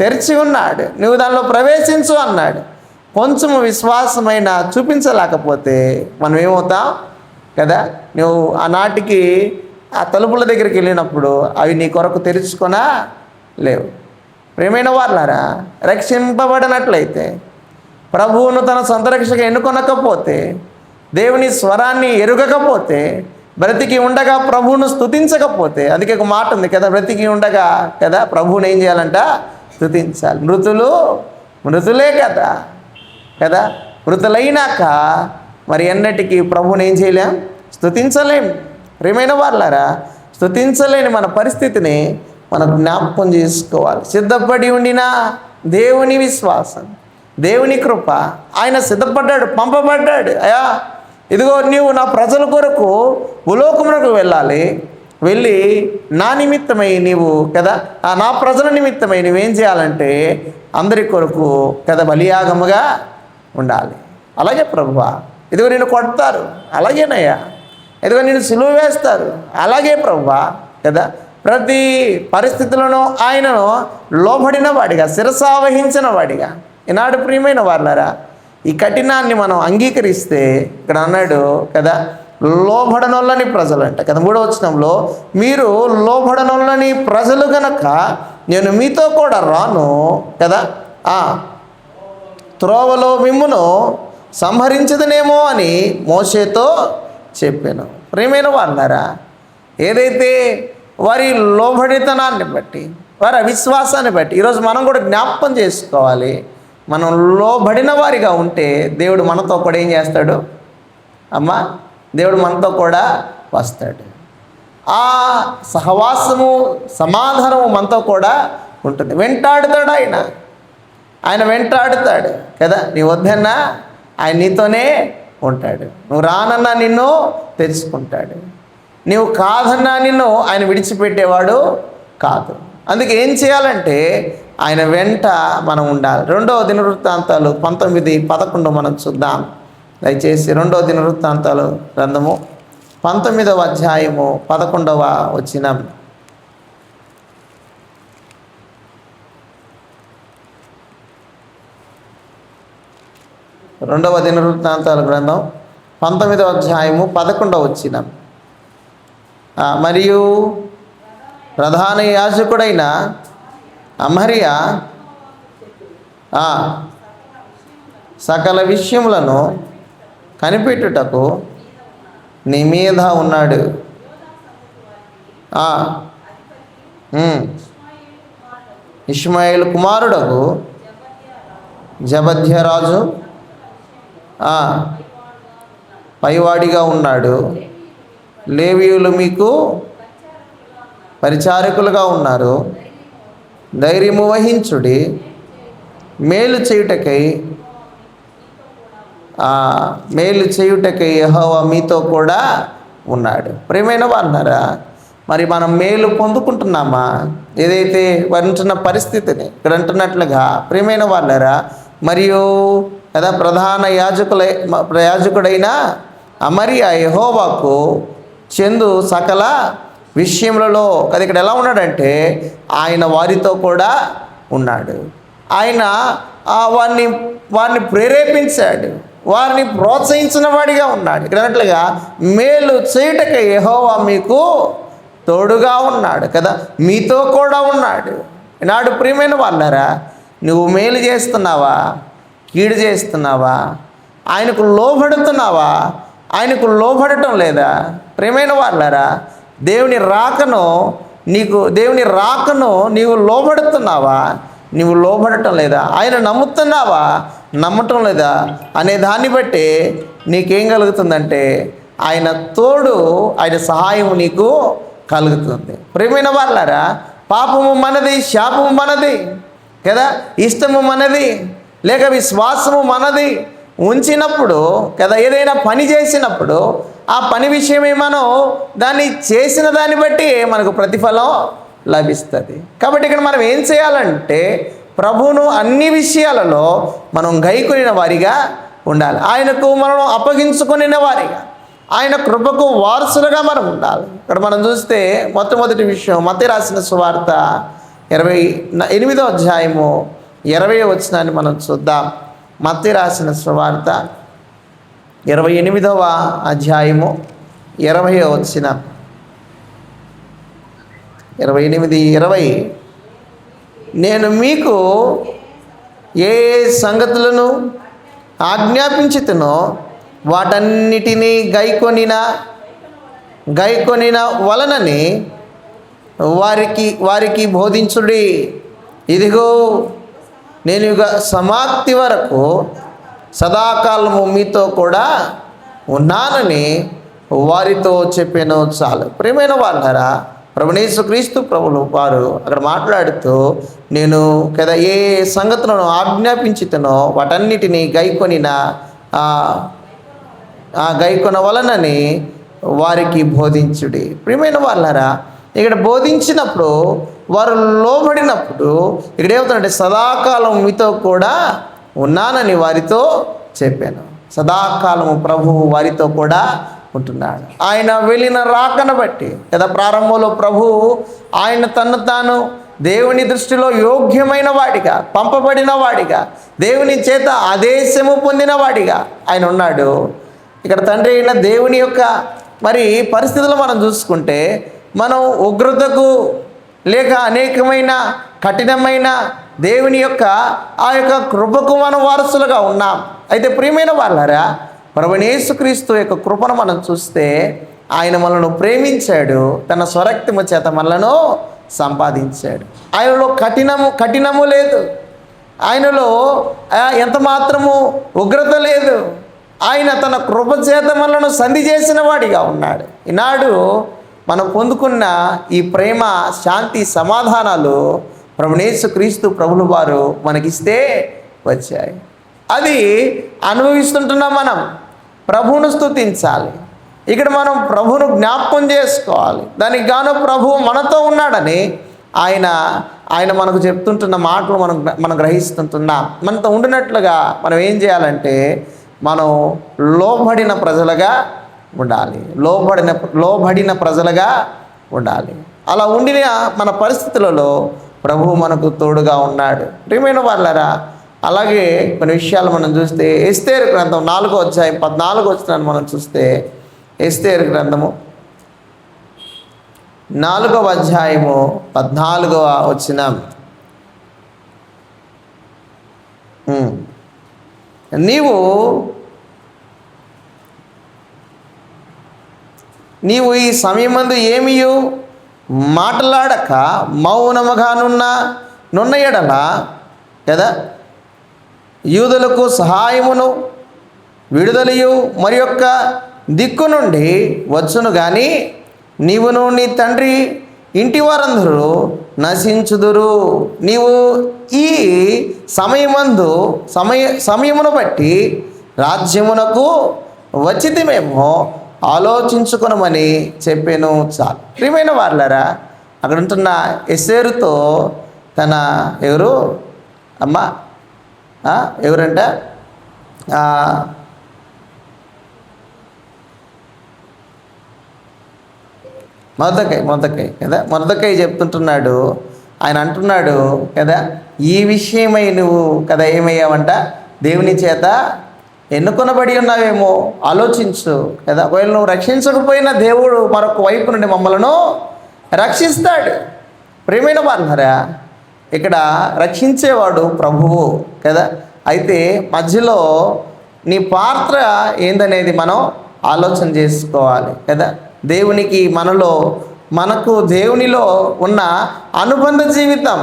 తెరిచి ఉన్నాడు, నువ్వు దానిలో ప్రవేశించు అన్నాడు. కొంచెము విశ్వాసమైన చూపించలేకపోతే మనం ఏమవుతాం కదా, నువ్వు ఆనాటికి ఆ తలుపుల దగ్గరికి వెళ్ళినప్పుడు అవి నీ కొరకు తెరుచుకొనా లేవు. ప్రియమైన వాళ్ళారా, రక్షింపబడినట్లయితే, ప్రభువును తన సొంత రక్షగా ఎన్నుకొనకపోతే, దేవుని స్వరాన్ని ఎరుగకపోతే, బ్రతికి ఉండగా ప్రభువును స్తుతించకపోతే, అందుకే ఒక మాట ఉంది కదా, బ్రతికి ఉండగా కదా ప్రభువుని ఏం చేయాలంట? స్తుతించాలి. మృతులే కదా కదా, మృతులైనాక మరి ఎన్నటికీ ప్రభువుని ఏం చేయలేం? స్తుతించలేం. ప్రియమైన వాళ్ళారా, స్తుతించలేని మన పరిస్థితిని మనం జ్ఞాపకం చేసుకోవాలి. సిద్ధపడి ఉండిన దేవుని విశ్వాసం, దేవుని కృప, ఆయన సిద్ధపడ్డాడు, పంపబడ్డాడు. అయ్యా ఇదిగో నీవు నా ప్రజల కొరకు భూలోకమునకు వెళ్ళాలి, వెళ్ళి నా నిమిత్తమై నీవు కదా నా ప్రజల నిమిత్తమై నువ్వేం చేయాలంటే అందరి కొరకు కదా బలియాగముగా ఉండాలి. అలాగే ప్రభువా, ఇదిగో నిన్ను కొడతారు, అలాగేనయ్యా, ఇదిగో నిన్ను సిలువ వేస్తారు, అలాగే ప్రభువా కదా, ప్రతి పరిస్థితులను ఆయనను లోబడిన వాడిగా, శిరసావహించిన వాడిగా. ఈనాడు ప్రియమైన వాళ్ళారా, ఈ కఠినాన్ని మనం అంగీకరిస్తే, ఇక్కడ అన్నాడు కదా, లోబడనొల్లని ప్రజలు అంట కదా, 3వ వచనంలో, మీరు లోబడనొల్లని ప్రజలు గనక నేను మీతో కూడా రాను కదా, త్రోవలో మిమ్మును సంహరించదనేమో అని మోషేతో చెప్పాను. ప్రియమైన వాళ్ళారా, ఏదైతే వారి లోబడితనాన్ని బట్టి, వారి అవిశ్వాసాన్ని బట్టి ఈరోజు మనం కూడా జ్ఞాపకం చేసుకోవాలి. మనం లోబడిన వారిగా ఉంటే దేవుడు మనతో కూడా ఏం చేస్తాడు? అమ్మా, దేవుడు మనతో కూడా వస్తాడు. ఆ సహవాసము, సమాధానము మనతో కూడా ఉంటుంది. వెంటాడుతాడు ఆయన వెంటాడుతాడు కదా. నీ వద్దన్నా ఆయన నీతోనే ఉంటాడు, నువ్వు రానన్నా నిన్ను తెచ్చుకుంటాడు, నీవు కాదన్నా నిన్ను ఆయన విడిచిపెట్టేవాడు కాదు. అందుకే ఏం చేయాలంటే ఆయన వెంట మనం ఉండాలి. 2వ దినవృత్తాంతాలు 19:11 మనం చూద్దాం దయచేసి. 2వ దినవృత్తాంతాలు గ్రంథము 19వ అధ్యాయము 11వ వచనం. 2వ దినవృత్తాంతాల గ్రంథం 19వ అధ్యాయము 11వ వచనం. మరియు ప్రధాన యాజకుడైన అమర్యా సకల విషయములను కనిపెట్టుటకు నీ మీద ఉన్నాడు. ఇష్మాయేలు కుమారుడకు జబద్యరాజు పైవాడిగా ఉన్నాడు. లేవీయులు మీకు పరిచారకులుగా ఉన్నారు. ధైర్యము వహించుడి, మేలు చేయుటకై యెహోవా మీతో కూడా ఉన్నాడు. ప్రియమైన వాళ్ళారా, మరి మనం మేలు పొందుకుంటున్నామా? ఏదైతే వంటున్న పరిస్థితిని ఇక్కడ అంటున్నట్లుగా ప్రియమైన వాళ్ళారా, మరియు కదా ప్రధాన యాజకుడైన అమర్యా యెహోవాకు చెందు సకల విషయములలో కదా. ఇక్కడ ఎలా ఉన్నాడంటే ఆయన వారితో కూడా ఉన్నాడు. ఆయన వారిని ప్రేరేపించాడు, వారిని ప్రోత్సహించిన వాడిగా ఉన్నాడు. ఇక్కడ అన్నట్లుగా మేలు చేయుటకై యెహోవా మీకు తోడుగా ఉన్నాడు కదా, మీతో కూడా ఉన్నాడు. ఈనాడు ప్రియమైన వాళ్ళారా, నువ్వు మేలు చేస్తున్నావా, కీడు చేస్తున్నావా, ఆయనకు లోబడుతున్నావా, ఆయనకు లోబడటం లేదా? ప్రియమైన వాళ్ళారా, దేవుని రాకను నీవు లోబడుతున్నావా, నీవు లోబడటం లేదా? ఆయన నమ్ముతున్నావా, నమ్మటం లేదా అనే దాన్ని బట్టి నీకేం కలుగుతుందంటే ఆయన తోడు, ఆయన సహాయం నీకు కలుగుతుంది. ప్రియమైన వాళ్ళారా, పాపము మనది, శాపము మనది కదా, ఇష్టము మనది, లేక విశ్వాసము మనది ఉంచినప్పుడు కదా, ఏదైనా పని చేసినప్పుడు ఆ పని విషయమే మనం దాన్ని చేసిన దాన్ని బట్టి మనకు ప్రతిఫలం లభిస్తుంది. కాబట్టి ఇక్కడ మనం ఏం చేయాలంటే ప్రభువును అన్ని విషయాలలో మనం గైకొనిన వారిగా ఉండాలి. ఆయనకు మనం అప్పగించుకొనిన వారిగా, ఆయన కృపకు వారసులుగా మనం ఉండాలి. ఇక్కడ మనం చూస్తే మొట్టమొదటి విషయం మత్తయి రాసిన సువార్త 28వ అధ్యాయము 20వ వచనాన్ని మనం చూద్దాం. మత్తయి రాసిన సువార్త 28వ అధ్యాయము 20వ వచనం. 28:20 నేను మీకు ఏ సంగతులను ఆజ్ఞాపించుతునో వాటన్నిటినీ గైకొనిన వలనని వారికి బోధించుడి. ఇదిగో నేను యుగ సమాప్తి వరకు సదాకాలము మీతో కూడా ఉన్నానని వారితో చెప్పాను. చాలు. ప్రియమైన వాళ్ళారా, ప్రభువైన యేసుక్రీస్తు ప్రభువు వారు అక్కడ మాట్లాడుతూ నేను కదా ఏ సంగతులను ఆజ్ఞాపించుతునో వాటన్నిటినీ గైకొన వలనని వారికి బోధించుడి. ప్రియమైన వాళ్ళారా, ఇక్కడ బోధించినప్పుడు వారు లోబడినప్పుడు ఇక్కడ ఏమవుతుందంటే సదాకాలం మీతో కూడా ఉన్నానని వారితో చెప్పాను. సదాకాలము ప్రభువు వారితో కూడా ఉంటున్నాడు. ఆయన వెళ్ళిన రాకను బట్టి కదా, ప్రారంభంలో ప్రభువు ఆయన తను తాను దేవుని దృష్టిలో యోగ్యమైన వాడిగా, పంపబడిన వాడిగా, దేవుని చేత ఆదేశము పొందిన వాడిగా ఆయన ఉన్నాడు. ఇక్కడ తండ్రి అయిన దేవుని యొక్క మరి పరిస్థితులు మనం చూసుకుంటే మనం ఉగ్రతకు లేక అనేకమైన కఠినమైన దేవుని యొక్క ఆ యొక్క కృపకు మనం వారసులుగా ఉన్నాం. అయితే ప్రియమైన వాళ్ళారా, ప్రభువైన యేసుక్రీస్తు యొక్క కృపను మనం చూస్తే ఆయన మనను ప్రేమించాడు, తన స్వరక్తము చేత మనలను సంపాదించాడు. ఆయనలో కఠినము లేదు, ఆయనలో ఎంత మాత్రము ఉగ్రత లేదు. ఆయన తన కృప చేత మనలను సంధి చేసిన వాడిగా ఉన్నాడు. ఈనాడు మనం పొందుకున్న ఈ ప్రేమ, శాంతి, సమాధానాలు ప్రభువైన యేసుక్రీస్తు ప్రభువుల వారు మనకిస్తే వచ్చాయి. అది అనుభవిస్తుంటున్నాం. మనం ప్రభువును స్తుతించాలి. ఇక్కడ మనం ప్రభువును జ్ఞాపకం చేసుకోవాలి. దానికి గాను ప్రభువు మనతో ఉన్నాడని ఆయన మనకు చెప్తుంటున్న మాటలు మనం గ్రహిస్తుంటున్నాం. మనతో ఉండినట్లుగా మనం ఏం చేయాలంటే మనం లోబడిన ప్రజలుగా ఉండాలి. లోబడిన ప్రజలుగా ఉండాలి. అలా ఉండిన మన పరిస్థితులలో ప్రభువు మనకు తోడుగా ఉన్నాడు. ప్రియమైన వాళ్ళారా, అలాగే కొన్ని విషయాలు మనం చూస్తే ఎస్తేరు గ్రంథం 4వ అధ్యాయం 14వ వచనాన్ని మనం చూస్తే, ఎస్తేరు గ్రంథము 4వ అధ్యాయము 14వ వచనం, నీవు ఈ సమయమందు ఏమియు మాట్లాడక మౌనముగా నున్న ఎడల కదా యూదులకు సహాయమును విడుదలయు మరి యొక్క దిక్కు నుండి వచ్చును గాని నీవును నీ తండ్రి ఇంటి వారందరూ నశించుదురు. నీవు ఈ సమయమును బట్టి రాజ్యమునకు వచ్చితిమేమో ఆలోచించుకునమని చెప్పాను. చాలు. ప్రియమైన వాళ్ళారా, అక్కడ ఉంటున్న ఎస్తేరుతో తన ఎవరు అమ్మ ఎవరంట మొర్దెకై కదా, మొర్దెకై చెప్తుంటున్నాడు. ఆయన అంటున్నాడు కదా, ఈ విషయమై నువ్వు కదా ఏమయ్యావంట, దేవుని చేత ఎన్నుకొనబడి ఉన్నావేమో ఆలోచించు కదా. ఒకవేళ నువ్వు రక్షించకపోయినా దేవుడు మరొక వైపు నుండి మమ్మలను రక్షిస్తాడు. ప్రియమైన వాళ్ళారా, ఇక్కడ రక్షించేవాడు ప్రభువు కదా. అయితే మధ్యలో నీ పాత్ర ఏందనేది మనం ఆలోచన చేసుకోవాలి కదా. దేవునికి మనకు దేవునిలో ఉన్న అనుబంధ జీవితం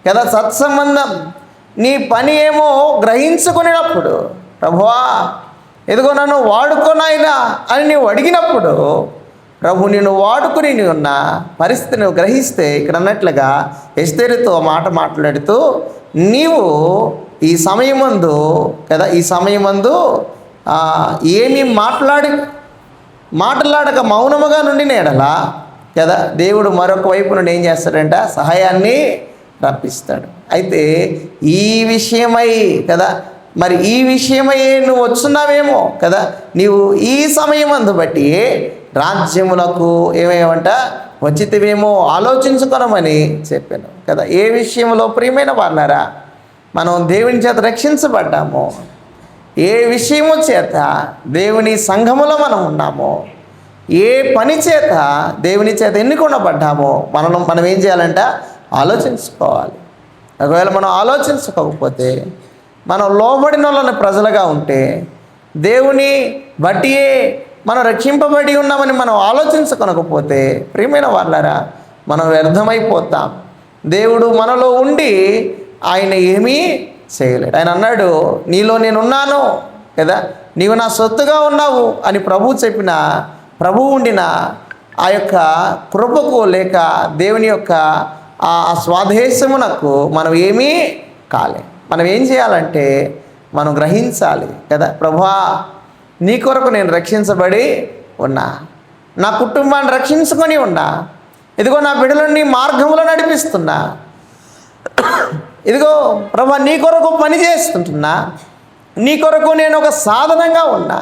కదా, సత్సంబంధం. నీ పని ఏమో గ్రహించుకునేటప్పుడు ప్రభువా ఇదిగో నన్ను వాడుకోనాయనా అని నీవు అడిగినప్పుడు ప్రభు నిన్ను వాడుకుని నీ ఉన్న పరిస్థితిని నువ్వు గ్రహిస్తే ఇక్కడ అన్నట్లుగా ఎస్తేరుతో మాట మాట్లాడుతూ నీవు ఈ సమయమందు కదా, ఈ సమయమందు ఏమీ మాట్లాడక మౌనముగా నుండి నేడలా కదా, దేవుడు మరొక వైపు నుండి ఏం చేస్తాడంట, సహాయాన్ని రప్పిస్తాడు. అయితే ఈ విషయమై కదా, మరి ఈ విషయమై నువ్వు వచ్చున్నావేమో కదా, నీవు ఈ సమయమందు బట్టి రాజ్యములకు ఏమేమంట వచ్చితేవేమో ఆలోచించుకోనమని చెప్పాను కదా. ఏ విషయంలో ప్రియమైన వాళ్ళారా మనం దేవుని చేత రక్షించబడ్డామో, ఏ విషయము చేత దేవుని సంఘములో మనం ఉన్నామో, ఏ పని చేత దేవుని చేత ఎన్నుకొనబడ్డామో మనం ఏం చేయాలంట, ఆలోచించుకోవాలి. ఒకవేళ మనం ఆలోచించుకోకపోతే, మనం లోబడిన వాళ్ళని ప్రజలుగా ఉంటే, దేవుని బట్టియే మనం రక్షింపబడి ఉన్నామని మనం ఆలోచించుకొనకపోతే ప్రియమైన వాళ్ళారా మనం వ్యర్థమైపోతాం. దేవుడు మనలో ఉండి ఆయన ఏమీ చేయలేడు. ఆయన అన్నాడు, నీలో నేనున్నాను కదా, నీవు నా సొత్తుగా ఉన్నావు అని ప్రభువు చెప్పిన, ప్రభువు ఉండిన ఆ యొక్క కృపకు లేక దేవుని యొక్క ఆ స్వాదేశమునకు మనం ఏమీ కాలే. మనం ఏం చేయాలంటే మనం గ్రహించాలి కదా, ప్రభువా నీ కొరకు నేను రక్షించబడి ఉన్నా, నా కుటుంబాన్ని రక్షించుకొని ఉన్నా, ఇదిగో నా బిడ్డలను నీ మార్గంలో నడిపిస్తున్నా, ఇదిగో ప్రభువా నీ కొరకు పని చేస్తుంటున్నా, నీ కొరకు నేను ఒక సాధనంగా ఉన్నా,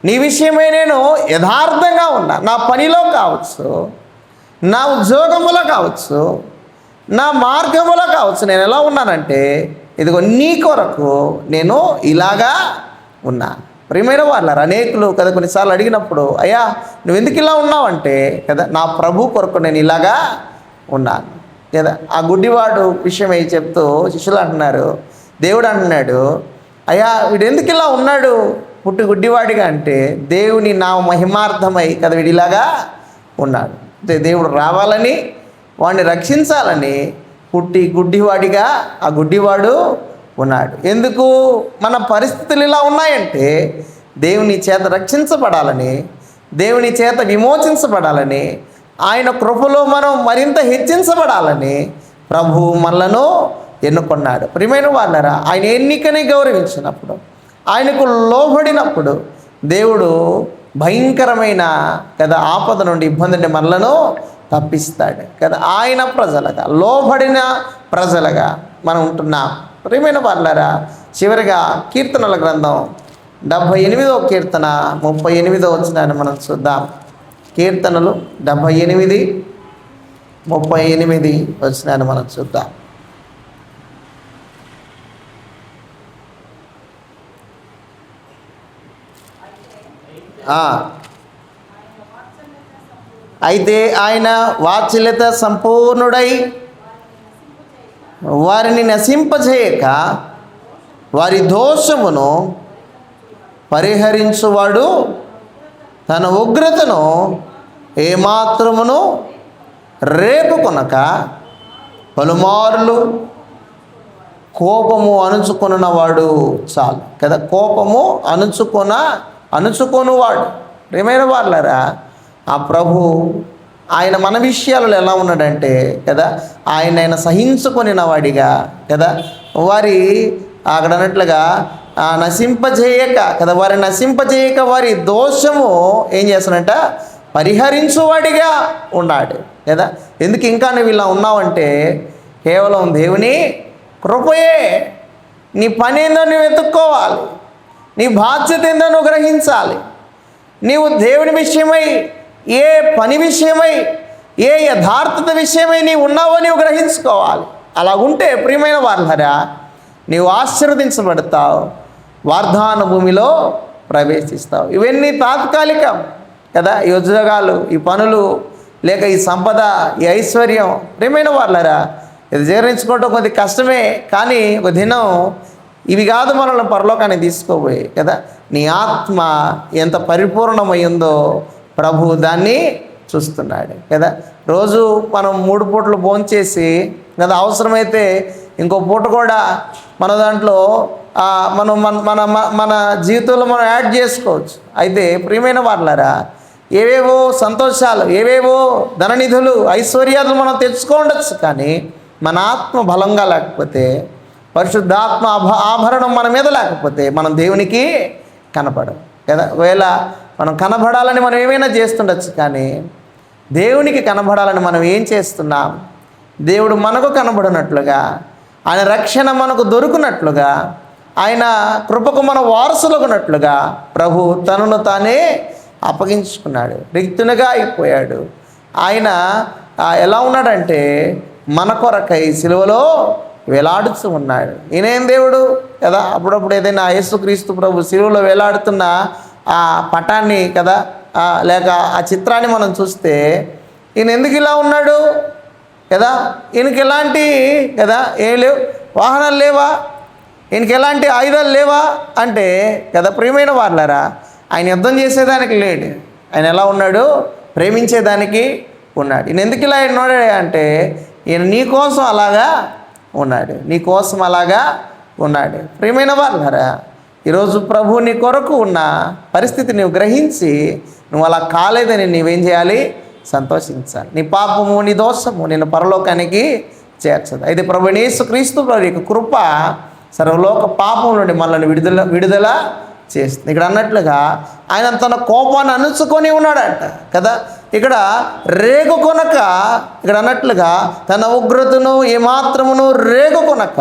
నీ విషయమై నేను యథార్థంగా ఉన్నా, నా పనిలో కావచ్చు, నా ఉద్యోగములో కావచ్చు, నా మార్గములో కావచ్చు, నేను ఎలా ఉన్నానంటే ఇదిగో నీ కొరకు నేను ఇలాగా ఉన్నా. ప్రియమైన వాళ్ళారు అనేకులు కదా కొన్నిసార్లు అడిగినప్పుడు, అయ్యా నువ్వు ఎందుకు ఇలా ఉన్నావంటే కదా, నా ప్రభు కొరకు నేను ఇలాగా ఉన్నాను కదా. ఆ గుడ్డివాడు విషయమై చెప్తూ శిష్యులు అంటున్నారు, దేవుడు అంటున్నాడు, అయ్యా వీడు ఎందుకు ఇలా ఉన్నాడు పుట్టి గుడ్డివాడిగా అంటే, దేవుని నా మహిమార్థమై కదా వీడిలాగా ఉన్నాడు. అంటే దేవుడు రావాలని వాడిని రక్షించాలని పుట్టి గుడ్డివాడిగా ఆ గుడ్డివాడు ఉన్నాడు. ఎందుకు మన పరిస్థితులు ఇలా ఉన్నాయంటే దేవుని చేత రక్షించబడాలని, దేవుని చేత విమోచించబడాలని, ఆయన కృపలో మనం మరింత హెచ్చించబడాలని ప్రభువు మనలను ఎన్నుకున్నాడు. ప్రియమైన వాళ్ళారా ఆయన ఎన్నికని గౌరవించినప్పుడు, ఆయనకు లోబడినప్పుడు దేవుడు భయంకరమైన కదా ఆపద నుండి ఇబ్బంది నుండి మనలను తప్పిస్తాడు కదా. ఆయన ప్రజలుగా లోబడిన ప్రజలుగా మనం ఉంటున్నాం. ప్రియమైన వాళ్ళారా చివరిగా కీర్తనల గ్రంథం 78వ కీర్తన 38వ వచనాన్ని మనం చూద్దాం. కీర్తనలు 78, 38 వచనాన్ని మనం చూద్దాం. అయితే ఆయన వాత్సల్యత సంపూర్ణుడై వారిని నశింపజేయక వారి దోషమును పరిహరించువాడు తన ఉగ్రతను ఏమాత్రమును రేపుకొనక పలుమార్లు కోపము అణుచుకొనువాడు. చాలు కదా, కోపము అణుచుకొనువాడు. ప్రియమైన వాళ్ళారా ఆ ప్రభు ఆయన మన విషయాలలో ఎలా ఉన్నాడంటే కదా, ఆయన సహించుకొనిన వాడిగా కదా, వారి అక్కడ అన్నట్లుగా నశింపజేయక కదా, వారిని నశింపజేయక వారి దోషము ఏం చేస్తానంట పరిహరించువాడిగా ఉన్నాడు కదా. ఎందుకు ఇంకా నువ్వు ఇలా ఉన్నావంటే కేవలం దేవుని కృపయే. నీ పని ఏందో నువ్వు వెతుక్కోవాలి, నీ బాధ్యత ఏందో నువ్వు గ్రహించాలి. నీవు దేవుని విషయమై ఏ పని విషయమై ఏ యథార్థత విషయమై నీవు ఉన్నావో నీవు గ్రహించుకోవాలి. అలా ఉంటే ప్రియమైన వాళ్ళరా నీవు ఆశీర్వదించబడతావు, వాగ్దాన భూమిలో ప్రవేశిస్తావు. ఇవన్నీ తాత్కాలికం కదా, ఈ ఉద్యోగాలు, ఈ పనులు, లేక ఈ సంపద, ఈ ఐశ్వర్యం ప్రియమైన వాళ్ళరా ఇది జీర్ణించుకోవటం కొద్ది కష్టమే. కానీ ఒక దినం ఇవి కాదు మనల్ని పరలోకాన్ని తీసుకోబోయే కదా. నీ ఆత్మ ఎంత పరిపూర్ణమైందో ప్రభు దాన్ని చూస్తున్నాడు కదా. రోజు మనం 3 పూటలు భోంచేసి కదా, అవసరమైతే ఇంకో పూట కూడా మన దాంట్లో మనం మన మన మన జీవితంలో మనం యాడ్ చేసుకోవచ్చు. అయితే ప్రియమైన వాళ్ళారా, ఏవేవో సంతోషాలు, ఏవేవో ధననిధులు, ఐశ్వర్యాలు మనం తెచ్చుకోండొచ్చు, కానీ మన ఆత్మ బలంగా లేకపోతే, పరిశుద్ధాత్మ ఆభరణం మన మీద లేకపోతే మనం దేవునికి కనపడం కదా. ఒకవేళ మనం కనబడాలని మనం ఏమైనా చేస్తుండొచ్చు, కానీ దేవునికి కనబడాలని మనం ఏం చేస్తున్నాం? దేవుడు మనకు కనబడినట్లుగా, ఆయన రక్షణ మనకు దొరుకునట్లుగా, ఆయన కృపకు మన వారసులకున్నట్లుగా ప్రభు తనను తానే అప్పగించుకున్నాడు, రిక్తునిగా అయిపోయాడు. ఆయన ఎలా ఉన్నాడంటే మన కొరకై సిలువలో వేలాడుతూ ఉన్నాడు. ఈయనేం దేవుడు కదా. అప్పుడప్పుడు ఏదైనా యేసుక్రీస్తు ప్రభు సిలువలో వేలాడుతున్న ఆ పటాన్ని కదా, లేక ఆ చిత్రాన్ని మనం చూస్తే ఈయన ఎందుకు ఇలా ఉన్నాడు కదా, ఈయనకి ఎలాంటి కదా ఏం లేవు, వాహనాలు లేవా, ఈయనకి ఎలాంటి ఆయుధాలు లేవా అంటే కదా, ప్రియమైన వాళ్ళారా, ఆయన యుద్ధం చేసేదానికి లేడు. ఆయన ఎలా ఉన్నాడు? ప్రేమించేదానికి ఉన్నాడు. ఈయన ఎందుకు ఇలా ఉన్నాడు అంటే ఈయన నీ కోసం అలాగా ఉన్నాడు, నీ కోసం అలాగా ఉన్నాడు. ప్రియమైన వాళ్ళారా, ఈరోజు ప్రభు నీ కొరకు ఉన్న పరిస్థితి నువ్వు గ్రహించి నువ్వు అలా కాలేదని నీవేం చేయాలి? సంతోషించాలి. నీ పాపము, నీ దోషము నిన్ను పరలోకానికి చేర్చదు. అయితే ప్రభువైన యేసుక్రీస్తు ప్రభు యొక్క కృప సర్వలోక పాపం నుండి మనల్ని విడుదల చేస్తుంది. ఇక్కడ అన్నట్లుగా ఆయన తన కోపాన్ని అణుచుకొని ఉన్నాడంట కదా. ఇక్కడ రేగు కొనక, ఇక్కడ అన్నట్లుగా తన ఉగ్రతను ఏమాత్రమును రేగు కొనక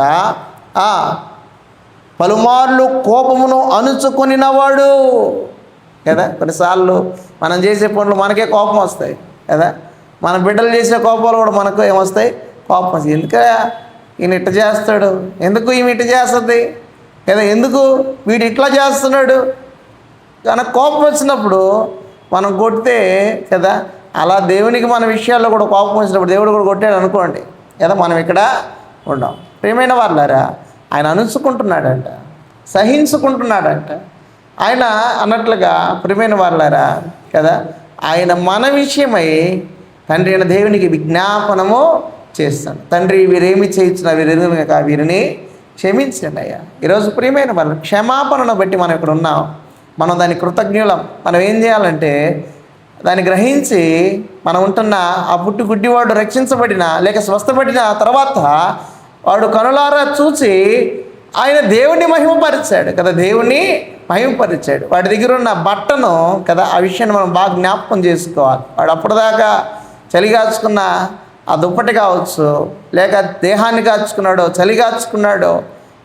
పలుమార్లు కోపమును అణుచుకొనినవాడు కదా. కొన్నిసార్లు మనం చేసే పనులు మనకే కోపం వస్తాయి కదా. మన బిడ్డలు చేసే కోపాలు కూడా మనకు ఏమొస్తాయి? కోపం వస్తాయి. ఎందుక ఈయన ఇట్లా చేస్తాడు, ఎందుకు ఈమె ఇట్లా చేస్తుంది కదా, ఎందుకు వీడు ఇట్లా చేస్తున్నాడు కానీ కోపం వచ్చినప్పుడు మనం కొడితే కదా, అలా దేవునికి మన విషయాల్లో కూడా కోపం వచ్చినప్పుడు దేవుడు కూడా కొట్టాడు అనుకోండి కదా, మనం ఇక్కడ ఉండం. ప్రియమైన వాళ్ళారా, ఆయన అణుచుకుంటున్నాడంట, సహించుకుంటున్నాడంట. ఆయన అన్నట్లుగా ప్రియమైన వాళ్ళారా కదా, ఆయన మన విషయమై తండ్రి అయిన దేవునికి విజ్ఞాపనము చేస్తాడు. తండ్రి వీరేమి చేయించిన వీరెరుగక వీరిని క్షమించండి అయ్యా. ఈరోజు ప్రియమైన వాళ్ళు క్షమాపణను బట్టి మనం ఇక్కడ ఉన్నాం, మనం దాని కృతజ్ఞులం. మనం ఏం చేయాలంటే దాన్ని గ్రహించి మనం ఉంటున్న ఆ పుట్టి గుడ్డివాడు రక్షించబడిన లేక స్వస్థపడిన తర్వాత వాడు కనులారా చూసి ఆయన దేవుణ్ణి మహిమపరిచాడు కదా, దేవుణ్ణి మహిమపరిచాడు. వాడి దగ్గర ఉన్న బట్టను కదా, ఆ విషయాన్ని మనం బాగా జ్ఞాపకం చేసుకోవాలి. వాడు అప్పటిదాకా చలిగాచుకున్న ఆ దుప్పటి కావచ్చు, లేక దేహాన్ని కాచుకున్నాడో చలి కాచుకున్నాడో,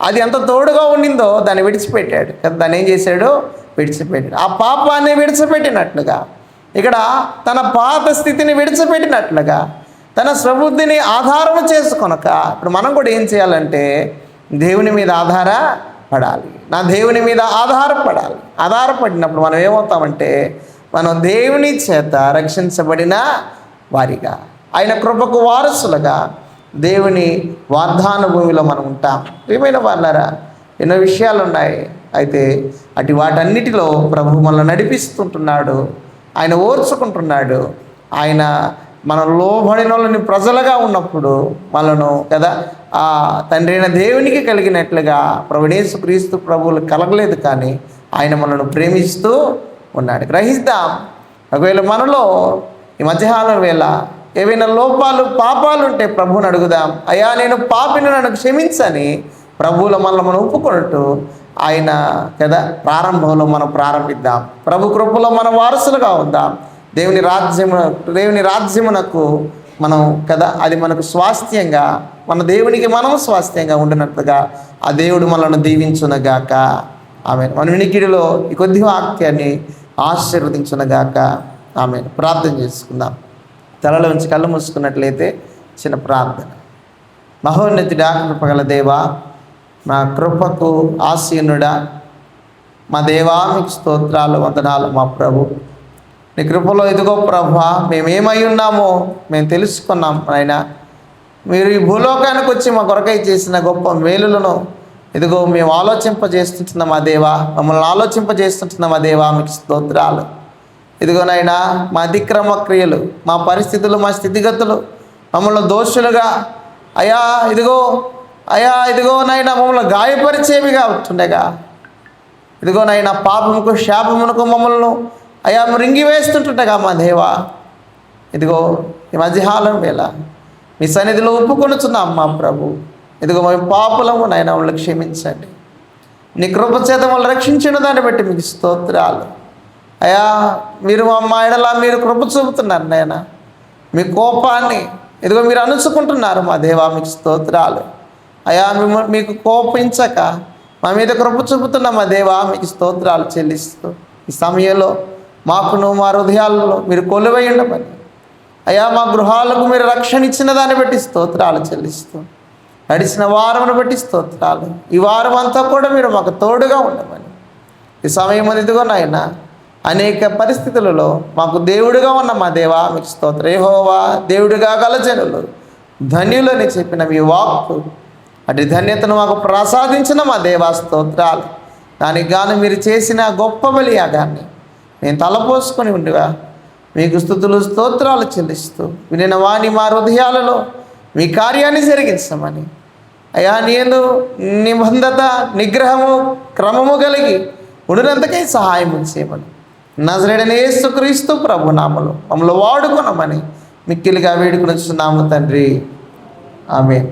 అది ఎంత తోడుగా ఉండిందో దాన్ని విడిచిపెట్టాడు కదా. దాన్ని ఏం చేశాడు? విడిచిపెట్టాడు. ఆ పాపాన్ని విడిచిపెట్టినట్లుగా, ఇక్కడ తన పాత స్థితిని విడిచిపెట్టినట్లుగా, తన స్వబుద్ధిని ఆధారం చేసుకొనక ఇప్పుడు మనం కూడా ఏం చేయాలంటే దేవుని మీద ఆధారపడాలి. నా దేవుని మీద ఆధారపడాలి. ఆధారపడినప్పుడు మనం ఏమవుతామంటే మనం దేవుని చేత రక్షించబడిన వారిగా, ఆయన కృపకు వారసులుగా దేవుని వాగ్దాన భూమిలో మనం ఉంటాం. ప్రియమైన వాళ్ళారా, ఎన్నో విషయాలు ఉన్నాయి. అయితే అటు వాటన్నిటిలో ప్రభు మనల్ని నడిపిస్తుంటున్నాడు, ఆయన ఓర్చుకుంటున్నాడు. ఆయన మన లోబడిన వాళ్ళని ప్రజలుగా ఉన్నప్పుడు మనను కదా ఆ తండ్రి అయిన దేవునికి కలిగినట్లుగా ప్రభువైన యేసుక్రీస్తు ప్రభువులు కలగలేదు, కానీ ఆయన మనను ప్రేమిస్తూ ఉన్నాడు. గ్రహిద్దాం. ఒకవేళ మనలో ఈ మధ్యాహ్నం వేళ ఏవైనా లోపాలు పాపాలు ఉంటే ప్రభువుని అడుగుదాం. అయ్యా నేను పాపిని, నన్ను క్షమించని ప్రభువులో మనల్ని మనం ఒప్పుకున్నట్టు ఆయన కదా ప్రారంభంలో మనం ప్రారంభిద్దాం. ప్రభు కృపలో మన వారసులుగా ఉందాం. దేవుని రాజ్యమునకు మనం కదా అది మనకు స్వాస్థ్యంగా, మన దేవునికి మనం స్వాస్థ్యంగా ఉండినట్లుగా ఆ దేవుడు మనల్ని దీవించునగాక. ఆమె మన వినికిడిలో ఈ కొద్ది వాక్యాన్ని ఆశీర్వదించునగాక. ఆమె ప్రార్థన చేసుకుందాం. తలలో ఉంచి కళ్ళు మూసుకున్నట్లయితే చిన్న ప్రార్థన. మహోన్నతుడా, కృపగల దేవా, మా కృపకు ఆసీనుడా, మా దేవా మీకు స్తోత్రాలు, వందనాలు. మా ప్రభు నీ కృపలో ఇదిగో ప్రభా మేమేమై ఉన్నామో మేము తెలుసుకున్నాం. ఆయన మీరు ఈ భూలోకానికి వచ్చి మా కొరకై చేసిన గొప్ప మేలులను ఇదిగో మేము ఆలోచింపజేస్తుంటున్నాం. మా దేవా, మమ్మల్ని ఆలోచింపజేస్తుంటున్నాం. మా దేవా మీకు స్తోత్రాలు. ఇదిగోనైనా మా అతిక్రమ క్రియలు, మా పరిస్థితులు, మా స్థితిగతులు మమ్మల్ని దోషులుగా అయ్యా ఇదిగో అయా ఇదిగో నాయన మమ్మల్ని గాయపరిచేవిగా ఉంటుండగా, ఇదిగో నాయన పాపముకు శాపమునకు మమ్మల్ని అయా మృంగివేస్తుంటుండగా మా దేవా, ఇదిగో ఈ మధ్యాహ్నం వేళ మీ సన్నిధిలో ఒప్పుకొనుచున్నాం మా ప్రభు. ఇదిగో మేము పాపులము నాయన, మమ్మల్ని క్షమించండి. నీ కృప చేత మమ్మల్ని రక్షించిన దాన్ని బట్టి మీకు స్తోత్రాలు. అయా మీరు మా ఎడల మీరు కృప చూపుతున్నారు నాయన, మీ కోపాన్ని ఇదిగో మీరు అణుచుకుంటున్నారు మా దేవా, మీకు స్తోత్రాలు. అయా మీకు కోపించక మా మీద కృప చూపుతున్న మా దేవా, మీకు స్తోత్రాలు చెల్లిస్తూ ఈ సమయంలో మాకును మా హృదయాలలో మీరు కొలువై ఉండమని, అయా మా గృహాలకు మీరు రక్షణ ఇచ్చిన దాన్ని బట్టి స్తోత్రాలు చెల్లిస్తూ, నడిచిన వారమును బట్టి స్తోత్రాలు. ఈ వారం అంతా కూడా మీరు మాకు తోడుగా ఉండమని, ఈ సమయం ఇదిగో నాయన అనేక పరిస్థితులలో మాకు దేవుడిగా ఉన్న మా దేవా, మీకు స్తోత్రం. యెహోవా దేవుడిగా గల జనులు ధన్యులని చెప్పిన మీ వాక్కు, అటు ధన్యతను మాకు ప్రసాదించిన మా దేవా స్తోత్రాలు. దానికి గాను మీరు చేసిన గొప్ప బలియాగాన్ని నేను తలపోసుకొని ఉండగా మీకు స్తుతులు స్తోత్రాలు చెల్లిస్తూ, వినిన వాణి మా హృదయాలలో మీ కార్యాన్ని జరిగించమని, అయా నేను నిబంధత నిగ్రహము క్రమము కలిగి ఉండినంతకై సహాయం చేయమని, నజరేయుడైన యేసుక్రీస్తు ప్రభు నామములో మమ్మల్ని వాడుకొనమని మిక్కిలిగా వేడుకొనుచున్నాము తండ్రి. ఆమేన్.